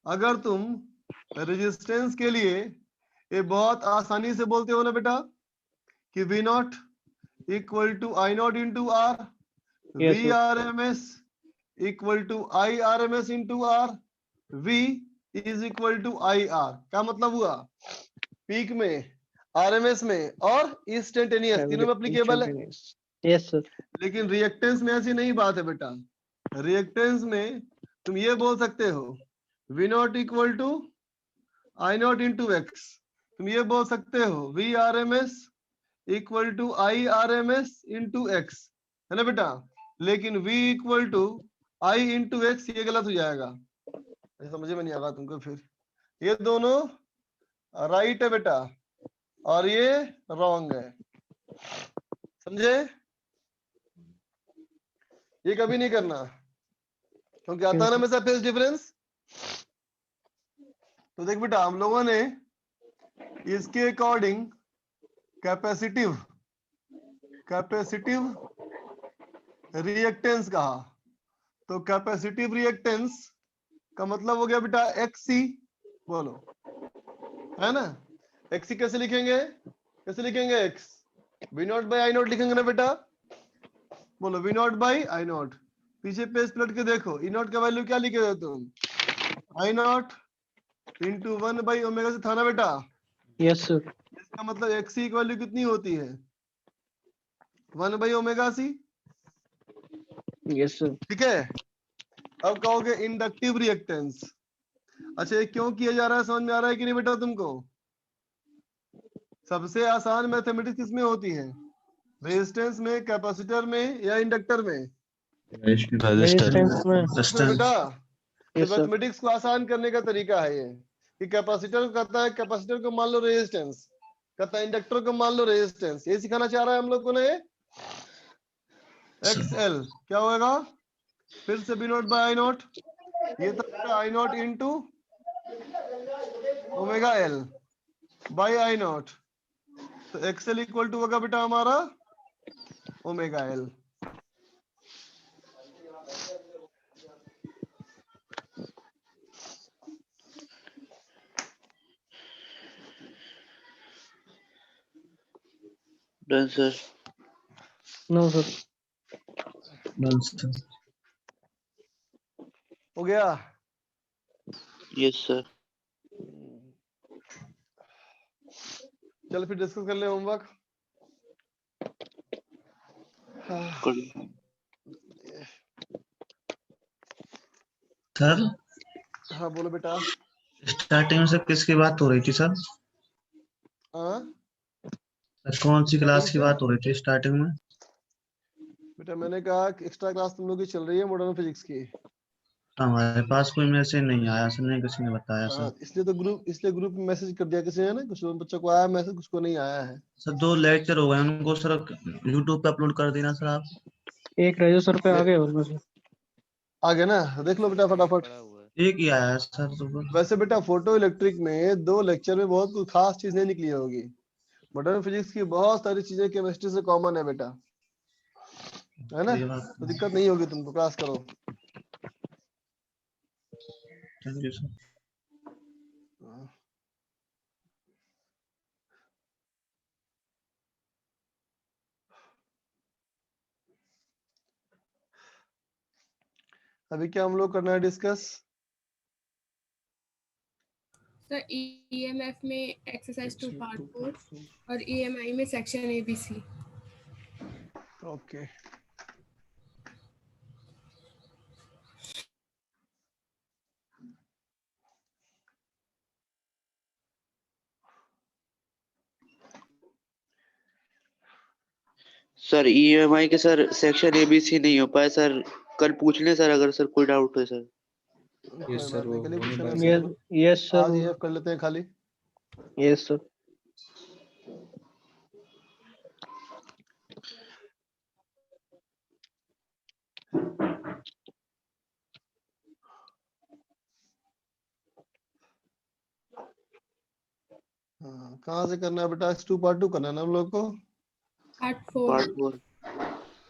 A: अगर तुम रेजिस्टेंस के लिए ये बहुत आसानी से बोलते हो ना बेटा कि V naught equal to I naught into R,
E: Yes,
A: V
E: sir.
A: R M S equal to I R M S into R, V is equal to I R. क्या मतलब हुआ, पीक में, आरएमएस में और इंस्टेंटेनियस तीनों में एप्लीकेबल है।
E: Instantaneous. Yes, sir.
A: लेकिन रिएक्टेंस में ऐसी नहीं बात है बेटा। रिएक्टेंस में तुम ये बोल सकते हो V naught equal to I naught into X, तुम ये बोल सकते हो V R M S equal to I R M S into X, है ना बेटा। लेकिन v equal to I into X ये गलत हो जाएगा, समझ में नहीं आ रहा तुमको। फिर ये दोनों राइट है बेटा और ये रॉन्ग है, समझे। ये कभी नहीं करना क्योंकि आता है ना हमेशा फेस डिफरेंस। तो देख बेटा हम लोगों ने इसके अकॉर्डिंग कैपेसिटिव रिएक्टेंस कहा। तो कैपेसिटिव रिएक्टेंस का मतलब हो गया बेटा एक्सी, बोलो, है ना। एक्सी कैसे लिखेंगे, X V naught by I naught लिखेंगे ना बेटा, बोलो V naught by I naught. पीछे पेज पलट के देखो ई नॉट का वैल्यू क्या लिखे हो तुम, आई नॉट इंटू 1/ओमेगा से था ना बेटा।
E: Yes, sir.
A: इसका मतलब एक्सी की वैल्यू कितनी होती है, 1/ओमेगा सी,
E: Yes, sir.
A: ठीक है। अब कहोगे इंडक्टिव रिएक्टेंस। अच्छा ये क्यों किया जा रहा है, समझ में आ रहा है कि नहीं बेटा तुमको। सबसे आसान मैथमेटिक्स किसमें होती है, रेजिस्टेंस में, कैपेसिटर में या इंडक्टर में,
I: रजिस्टर
E: Resistance में.
A: इसमें बेटा। तो
E: Yes, sir.
A: मैथमेटिक्स को आसान करने का तरीका है ये कि कैपेसिटर को कहता है, कैपेसिटर को मान लो रेजिस्टेंस, कहता है इंडक्टर को मान लो रेजिस्टेंस। ये सिखाना चाह रहा है हम लोग को ना ये। एक्सएल क्या होगा, फिर से B naught by I naught, ये था I naught into omega L by I naught. तो एक्सएल इक्वल टू होगा बेटा हमारा omega L.
D: Done sir.
E: No, sir.
A: हो गया।
D: Yes sir.
A: चल फिर डिस्कस कर ले होमवर्क।
H: सर
A: हाँ बोलो बेटा।
H: स्टार्टिंग में सर किसकी बात हो रही थी सर,
A: हाँ
H: कौन सी क्लास की बात हो रही थी स्टार्टिंग में।
A: बेटा मैंने कहा कि एक्स्ट्रा क्लास तुम लोग की चल रही है मॉडर्न फिजिक्स की।
H: हमारे पास कोई मैसेज नहीं आया सर, नहीं किसी ने बताया
A: हाँ
H: सर।
A: इसलिए ग्रुप में मैसेज कर दिया किसी ने ना, कुछ बच्चों को आया मैसेज, कुछ को नहीं आया है।
H: सर 2 लेक्चर हो गए उनको सर, यूट्यूब पे अपलोड कर देना सर आप।
E: एक रजिस्टर पे आ गए उनमें से।
A: आ गया ना, देख लो बेटा फटाफट।
H: एक ही आया है सर सुबह।
A: वैसे बेटा फोटो इलेक्ट्रिक में 2 लेक्चर में बहुत कुछ खास चीज नहीं निकली होगी। मॉडर्न फिजिक्स की बहुत सारी चीजें केमिस्ट्री से कॉमन है बेटा, है ना।
H: ये बात
A: तो दिक्कत नहीं होगी तुमको, क्लास करो।
H: Thank you sir. अभी क्या हम लोग करना है डिस्कस,
C: सर ईएमएफ में एक्सरसाइज 2 पार्ट 4 और ईएमआई में section ABC.
A: Okay.
D: Sir EMI के सर सेक्शन एबीसी नहीं हो पाया सर, कल पूछ लें सर अगर सर कोई डाउट हो सर।
A: कोई
F: यस सर,
A: बात नहीं,
F: वो
A: कल ही
F: होने
A: पूछना
F: वाला
A: है।
F: है।
E: Yes, sir.
A: आज ये कर लेते हैं खाली।
E: Yes, sir.
A: कहाँ से करना है बेटा? X2 पार्ट 2 करना है ना हम लोग को?
C: पार्ट 4
D: पार्ट 4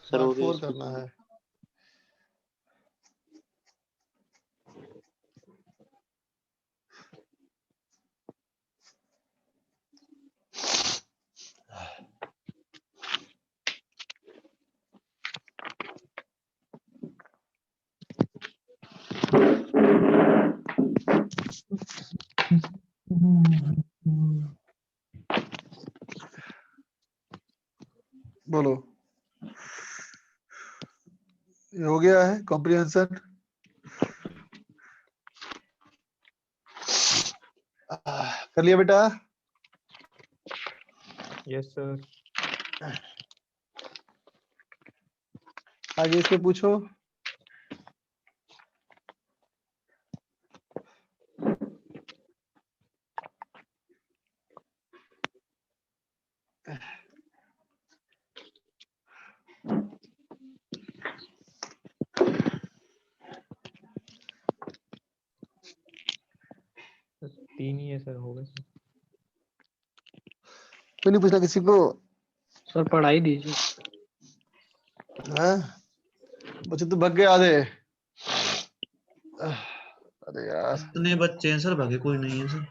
D: सर हो
A: पार्ट
D: गया
A: 4
D: इसमें।
A: करना है। बोलो, ये हो गया है कॉम्प्रिहेंशन? कर लिया बेटा?
B: Yes sir.
A: आगे इसमें पूछो।
B: तीन ही है सर, हो गए सर।
A: कोई नहीं पूछना किसी को?
E: सर पढ़ाई दीजिए।
A: हाँ? बच्चे तो भग गए आधे। अरे यार,
H: इतने बच्चे हैं सर, भागे कोई नहीं है सर।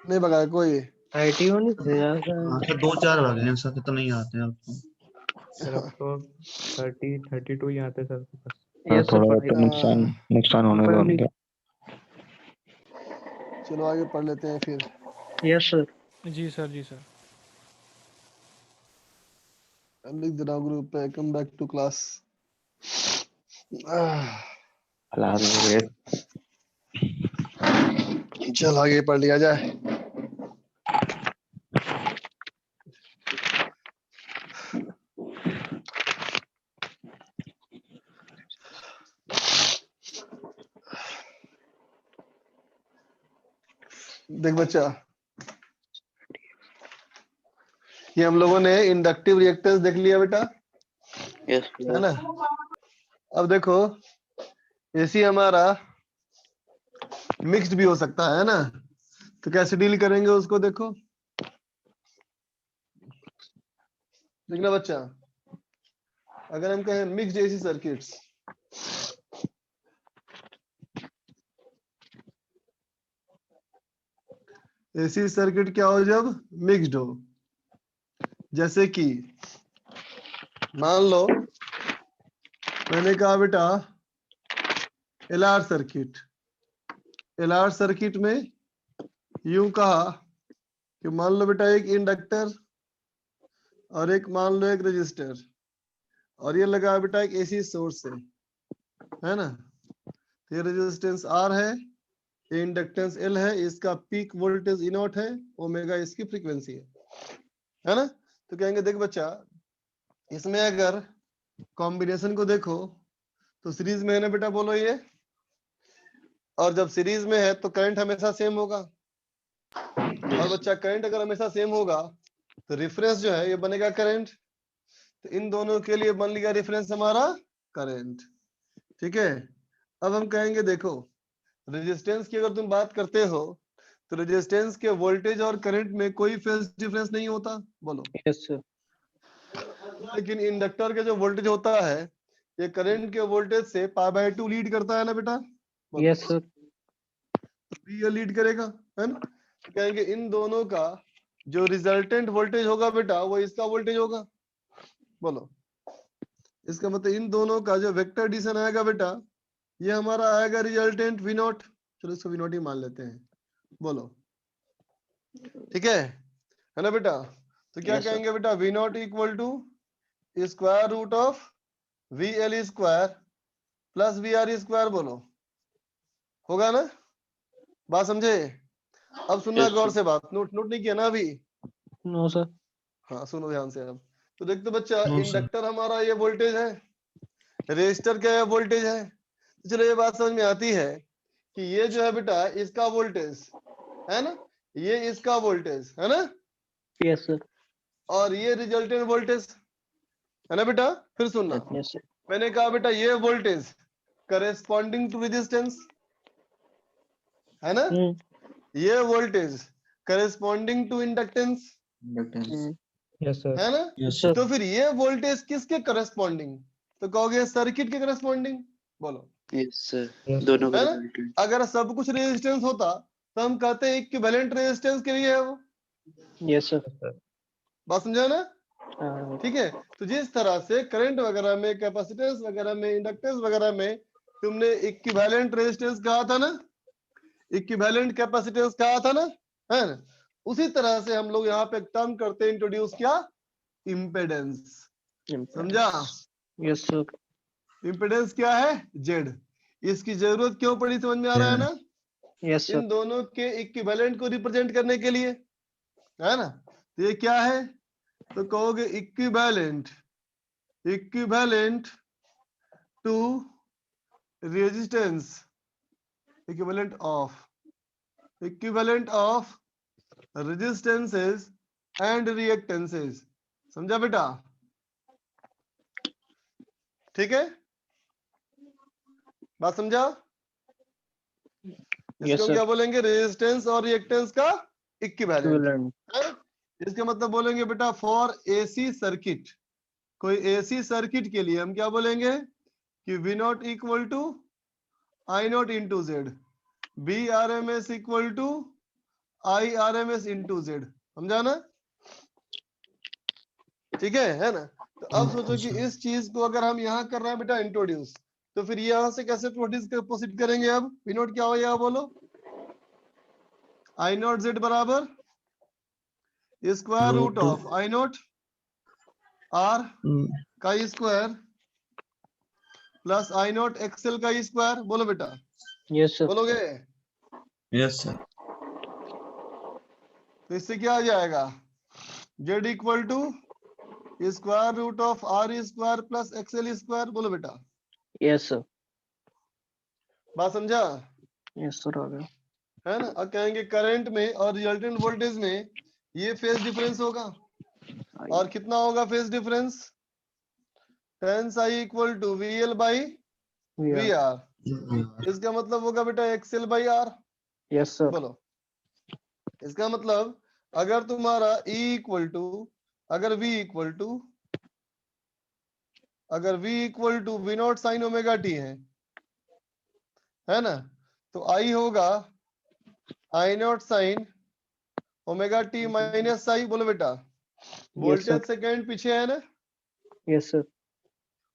A: नहीं भगाया कोई?
E: आईटी हो नहीं थे यार
H: हाँ सर, 2-4 भागे हैं सर, तो नहीं आते हैं आपको।
B: सर अब तो 32 ही आते सर बस।
I: हाँ,
E: यस सर
I: थोड़ा
E: पढ़ाई
I: तो नुकसान होने का उनका।
A: चलो आगे पढ़ लेते हैं फिर।
E: Yes sir.
J: जी सर, जी सर।
A: लिख दे रहा हूँ ग्रुप पे, कम बैक टू क्लास। चल आगे पढ़ लिया जाए। देख बच्चा, ये हम लोगों ने इंडक्टिव रिएक्टेंस देख लिया बेटा,
D: यस
A: है ना? अब देखो, एसी हमारा मिक्स्ड भी हो सकता है ना? तो कैसे डील करेंगे उसको? देखो, देखना बच्चा, अगर हम कहें mixed AC circuits, AC circuit क्या हो जब मिक्स्ड हो? जैसे कि मान लो मैंने कहा बेटा एलआर सर्किट, एलआर सर्किट में यूं कहा कि मान लो बेटा एक इंडक्टर और एक मान लो एक रजिस्टर, और ये लगा बेटा एक एसी सोर्स से, है ना? ये रेजिस्टेंस आर है, ये इंडक्टेंस एल है, इसका पीक वोल्टेज ई नॉट है, ओमेगा इसकी फ्रीक्वेंसी है ना? तो कहेंगे देख बच्चा, इसमें अगर कॉम्बिनेशन को देखो तो सीरीज में है ना बेटा, बोलो ये, और जब सीरीज में है तो करंट हमेशा सेम होगा, और बच्चा करंट अगर हमेशा सेम होगा तो रेफरेंस जो है ये बनेगा करंट, तो इन दोनों के लिए बन लिया रेफरेंस हमारा करंट। ठीक है, अब हम कहेंगे देखो, रेजिस्टेंस की अगर तुम बात करते हो तो रेजिस्टेंस के वोल्टेज और करंट में कोई फेज डिफरेंस नहीं होता, बोलो।
E: Yes sir.
A: लेकिन इंडक्टर के जो वोल्टेज होता है ये करंट के वोल्टेज से π/2 लीड करता है ना बेटा?
E: Yes sir.
A: ये लीड करेगा, है ना? तो कहेंगे इन दोनों का जो रिजल्टेंट वोल्टेज होगा बेटा वो इसका वोल्टेज होगा, बोलो। इसका मतलब इन दोनों का जो वेक्टर एडिशन आएगा बेटा, ये हमारा आएगा रिजल्टेंट वी नॉट। चलो इसको वी नॉट ही मान लेते हैं, बोलो। ठीक है ना बेटा? तो क्या
D: Yes, sir.
A: कहेंगे बेटा, V naught equal to square root of V L square plus V R square, बोलो। होगा ना? बात समझे? अब सुनना
D: Yes,
A: गौर
D: sir.
A: से बात, नोट नहीं किया ना अभी?
E: No sir.
A: हाँ सुनो ध्यान से अब। तो देखते बच्चा,
H: नो सर।
A: इंडक्टर हमारा ये वोल्टेज है, रेजिस्टर क्या है वोल्टेज है। तो चलो ये बात समझ में आती है कि ये जो है बेटा इसका वोल्टेज है ना, ये इसका वोल्टेज है ना,
E: यस सर।
A: और ये रिजल्टेंट वोल्टेज है ना बेटा? फिर सुनना,
E: यस सर।
A: मैंने कहा बेटा ये वोल्टेज करेस्पॉन्डिंग टू रेजिस्टेंस है ना, ये voltage corresponding to inductance,
E: Yes, sir.
A: है ना?
H: Yes
E: Sir.
A: तो फिर ये वोल्टेज किसके करस्पॉन्डिंग? तो कहोगे सर्किट के करस्पॉन्डिंग। बोलो,
D: यस सर,
E: Yes,
D: दोनों का
A: है ना?
D: रिजल्टेंट।
A: अगर सब कुछ रेजिस्टेंस होता तो हम कहते हैं इक्विवेलेंट रेजिस्टेंस के लिए है वो।
E: Yes, sir.
A: बात समझा ना?
E: Uh,
A: ठीक है। तो जिस तरह से करंट वगैरह में, कैपेसिटेंस वगैरह में, इंडक्टेंस वगैरह में तुमने इक्विवेलेंट रेजिस्टेंस कहा था ना, इक्विवेलेंट कैपेसिटेंस कहा था ना, है ना? उसी तरह से हम लोग यहाँ पे एक टर्म करते हैं इंट्रोड्यूस, क्या? इम्पेडेंस। समझा?
E: yes, sir.
A: इम्पेडेंस क्या है? जेड। इसकी जरूरत क्यों पड़ी, समझ में आ रहा है ना?
E: Yes, sir.
A: इन दोनों के इक्विवेलेंट को रिप्रेजेंट करने के लिए, है ना? तो ये क्या है? तो कहोगे equivalent, equivalent to resistance, equivalent of, equivalent of resistances and reactances. समझा बेटा? ठीक है, बात समझा?
E: Yes,
A: इसको हम
E: sir.
A: क्या बोलेंगे? रेजिस्टेंस और रिएक्टेंस का इक्विवेलेंट।
E: Equivalent.
A: इसका मतलब बोलेंगे बेटा फॉर एसी सर्किट, कोई एसी सर्किट के लिए हम क्या बोलेंगे कि V naught equal to I naught into Z, V R M S equal to I R M S into Z. समझा ना? ठीक है ना? तो अब सोचो कि इस चीज को अगर हम यहाँ कर रहे हैं बेटा इंट्रोड्यूस, तो फिर यहाँ से कैसे प्रोसीड करेंगे? अब V नॉट क्या हो जाएगा बोलो? I नॉट जेड बराबर square root of I naught R का square plus I naught XL का स्क्वायर। बोलो बेटा,
E: Yes, sir.
A: बोलोगे?
H: Yes sir.
A: तो इससे क्या आ जाएगा? Z equal to square root of R square plus XL square. बोलो बेटा,
E: Yes, sir.
A: बात समझा?
E: Yes, sir. आ गया.
A: है ना? अब कहेंगे करंट में और रिजल्टेंट वोल्टेज में ये फेज डिफरेंस होगा, और कितना होगा phase difference? tan psi equal to VL by
E: We are.
A: VR। इसका मतलब होगा बेटा X L by R.
E: Yes, sir.
A: बोलो, इसका मतलब अगर तुम्हारा E इक्वल टू, अगर V इक्वल टू, अगर V equal to V naught sine omega T है ना, तो I होगा I naught sine omega T minus psi. बोलो बेटा,
E: Yes, sir.
A: वोल्टेज सेकंड पीछे है ना?
E: Yes, sir.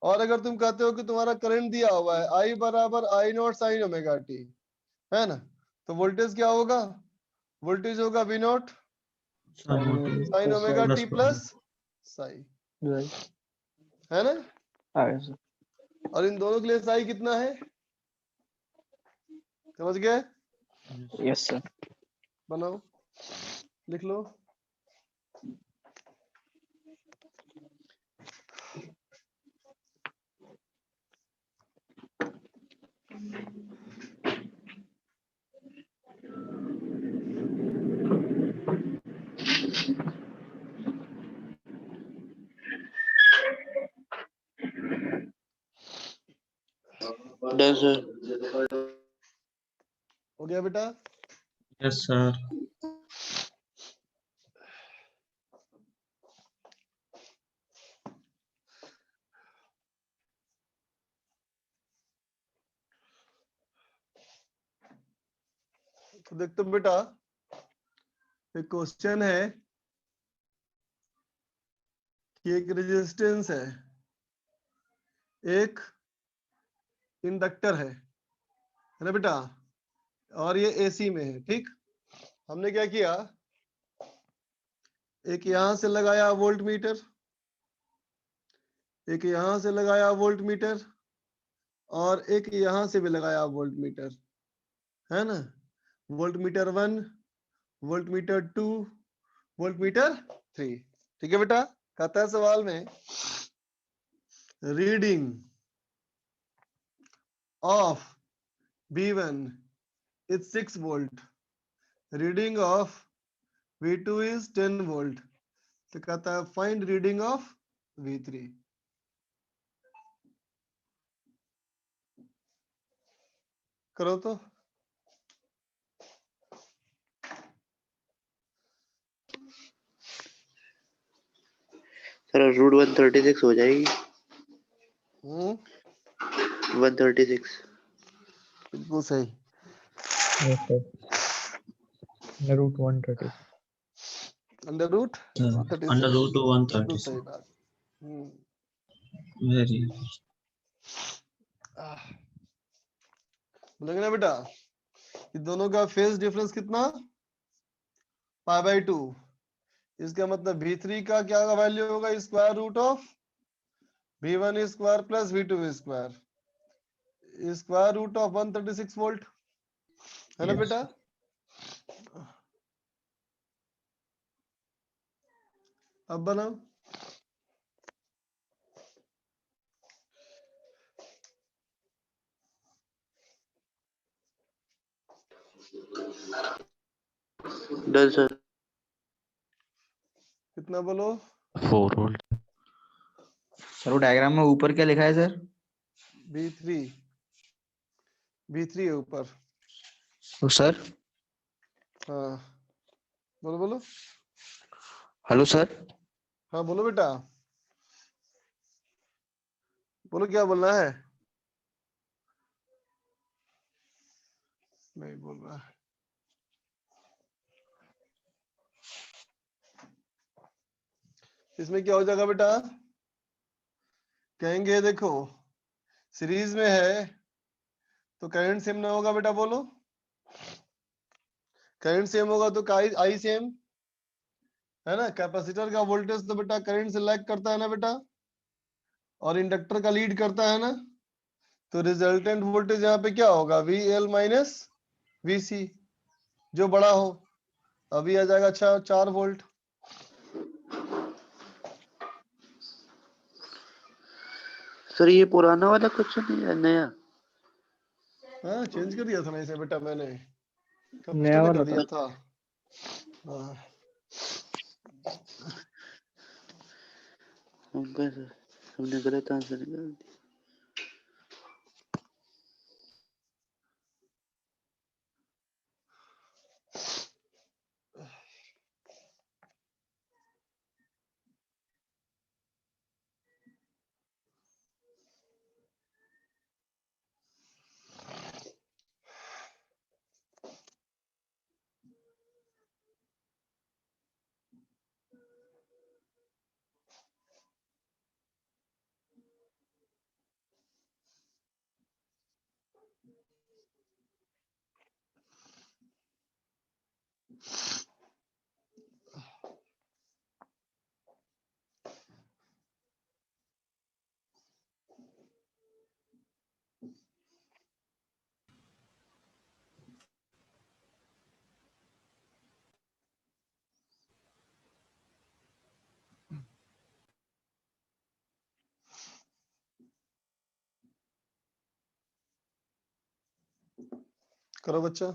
A: और अगर तुम कहते हो कि तुम्हारा करंट दिया हुआ है I बराबर I naught sine omega T, है ना, तो वोल्टेज क्या होगा? वोल्टेज होगा V naught sine omega T plus Sai,
E: Right.
A: है ना?
E: आ गया sir.
A: और इन दोनों के लिए साई कितना है? समझ गए?
E: Yes, sir.
A: बनाओ, लिख लो।
D: Done sir.
A: हो गया बेटा?
H: Yes sir.
A: तो देखते हो बेटा, एक क्वेश्चन है कि एक रेजिस्टेंस है, एक इंडक्टर है ना बेटा, और ये एसी में है। ठीक, हमने क्या किया, एक यहां से लगाया वोल्ट मीटर, एक यहां से लगाया वोल्ट मीटर, और एक यहां से भी लगाया वोल्ट मीटर, है ना? Volt meter 1, volt meter 2, volt meter 3। ठीक है बेटा? कहता है सवाल में reading of V1 is 6 volt, reading of V2 is 10 volt। तो कहता है फाइंड रीडिंग ऑफ V3। करो तो।
D: सर रूट 136 हो जाएगी। 136
A: बिल्कुल सही।
E: Yes, sir. Root 130.
A: Under root
H: under root
A: 136 बिल्कुल
H: 136
A: सही बात।
H: वेरी
A: बोलेंगे ना बेटा, ये दोनों का फेज डिफरेंस कितना, π/2। इसका मतलब V3 का क्या वैल्यू होगा, square root of V1 square plus V2 square, square root of 136 volt, है ना बेटा। अब बनाओ।
D: Done sir.
A: कितना बोलो,
G: 4 वोल्ट।
F: सर वो डायग्राम में ऊपर क्या लिखा है सर?
A: V3 है ऊपर।
I: तो सर
A: हाँ बोलो बोलो।
I: हेलो सर
A: हाँ बोलो बेटा, बोलो क्या बोलना है। नहीं बोल रहा है। इसमें क्या हो जाएगा बेटा, कहेंगे देखो सीरीज में है तो करंट सेम ना होगा बेटा, बोलो करंट सेम होगा तो आई सेम है ना। कैपेसिटर का वोल्टेज तो बेटा करंट से लैग करता है ना बेटा, और इंडक्टर का लीड करता है ना, तो रिजल्टेंट वोल्टेज यहाँ पे क्या होगा, VL माइनस VC, जो बड़ा हो। अभी आ जाएगा 4 वोल्ट।
D: सर ये पुराना वाला क्वेश्चन है या नया?
A: हाँ चेंज कर दिया था ना इसे बेटा, मैंने कब
E: नया
A: स्टार्ट कर
E: वाला
A: दिया
E: था।
A: था। हाँ।
D: हमने गलत आंसर निकाल दिया।
A: करो बच्चा।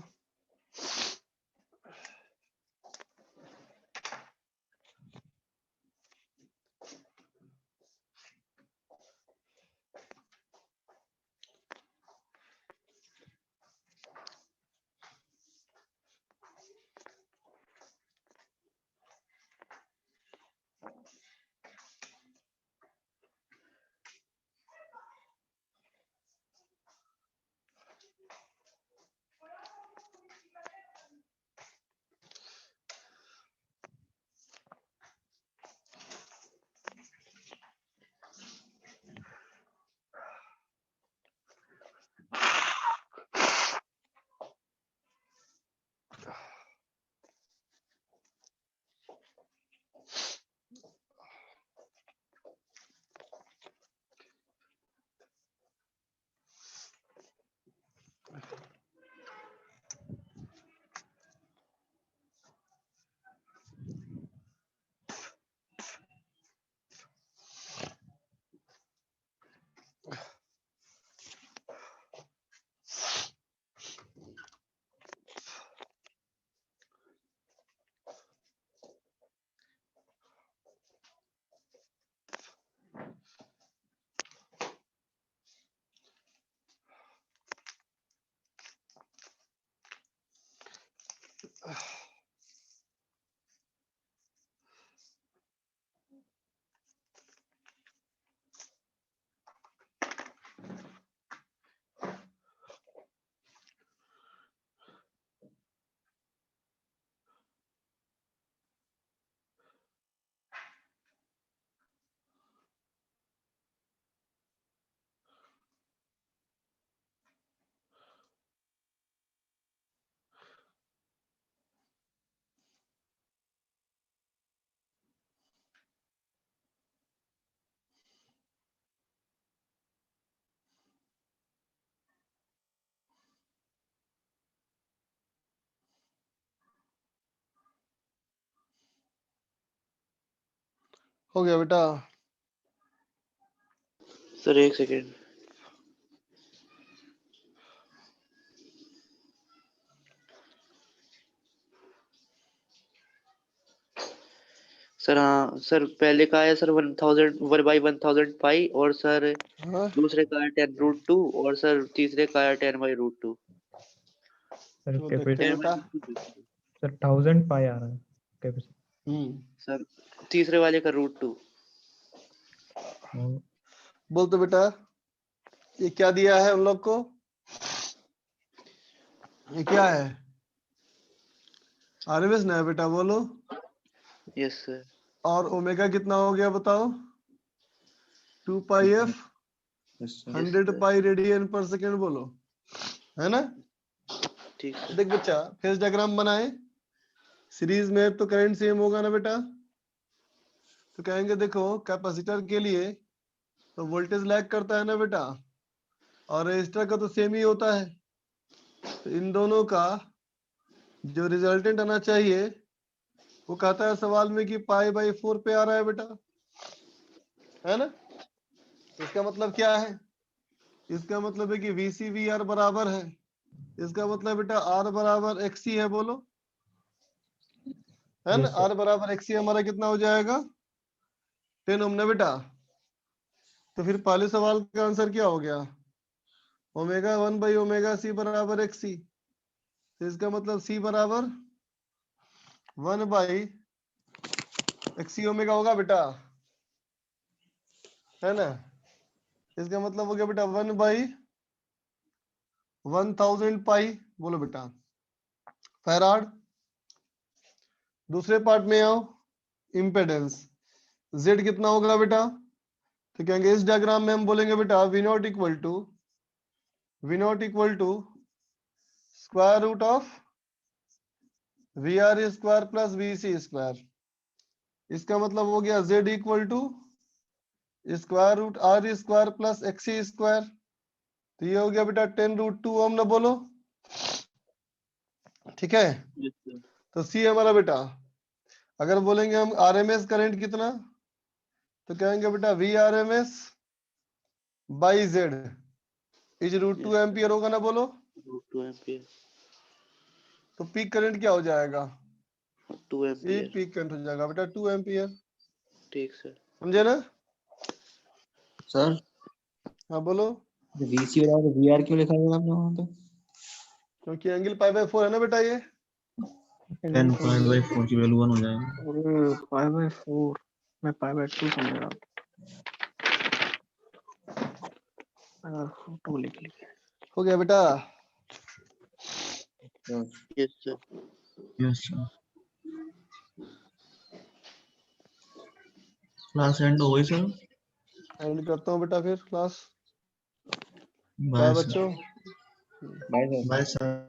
A: हो गया बेटा।
D: सर एक सेकेंड। सर हाँ सर, पहले का है सर 1000 1/1000 पाई, और सर
A: हाँ
D: दूसरे का है 10√2, और सर तीसरे का है 10/√2।
E: सर
A: तो
E: कैपेसिटी
A: देखते हैं बेटा।
E: सर 1000 पाई आ रहा है कैपेसिटी।
D: सर तीसरे वाले का √2।
A: बोल तो बेटा, ये क्या दिया है हम लोग को? ये क्या है? आरएमएस ना है बेटा, बोलो।
D: Yes sir.
A: और ओमेगा कितना हो गया बताओ? 2 पाई एफ 100 पाई रेडियन पर सेकेंड, बोलो, है ना?
D: ठीक सर।
A: देख बच्चा, फेज डायग्राम बनाए। सीरीज में तो करंट सेम होगा ना बेटा? तो कहेंगे देखो कैपेसिटर के लिए तो वोल्टेज लैग करता है ना बेटा, और रेजिस्टर का तो सेम ही होता है। तो इन दोनों का जो रिजल्टेंट आना चाहिए वो कहता है सवाल में कि π/4 पे आ रहा है बेटा, है ना? इसका मतलब क्या है? इसका मतलब है कि VCVR बराबर है। इसका मतलब बेटा R बराबर XC है, बोलो, है ना? R बराबर XC हमारा कितना हो जाएगा? 10 ओम ना बेटा। तो फिर पहले सवाल का आंसर क्या हो गया? ओमेगा 1/ओमेगा C बराबर XC। तो इसका मतलब C बराबर 1/XC ओमेगा होगा बेटा, है ना? इसका मतलब हो गया बेटा 1/1000 पाई, बोलो बेटा, फैराड। दूसरे पार्ट में आओ, इम्पेडेंस Z कितना होगा बेटा? तो कहेंगे इस डायग्राम में हम बोलेंगे बेटा V0 equal to square root of VR square plus VC square. इसका मतलब हो गया Z equal to square root R square plus XC square. तो ये हो गया बेटा 10√2 ओम ना, बोलो, ठीक है? तो C हमारा बेटा, अगर बोलेंगे हम RMS करंट कितना, तो कहेंगे बेटा VRMS by Z is √2 ampere होगा ना, बोलो।
D: √2 एम्पियर।
A: तो पीक करंट क्या हो जाएगा?
D: 2
A: ये
D: एम्पियर।
A: पीक करंट हो जाएगा बेटा 2 एम्पियर,
D: ठीक सर।
A: समझे ना?
I: सर
A: हाँ बोलो।
I: VC और VR क्यों लिखा हुआ है आपने वहाँ पे?
A: क्योंकि एंगल π/4 है ना बेटा ये।
H: 10 π/4 की वैल्यू 1 हो जाएगा।
E: अरे π/4 मैं π/2 समझ रहा हूँ। 2 लिख लिया।
A: हो गया बेटा।
D: Yes sir.
H: Yes sir. Class end हो गई सर।
A: एंड करता हूँ बेटा फिर क्लास।
H: Bye
A: bye
H: sir.
A: बच्चों।
I: Bye sir.
H: Bye sir.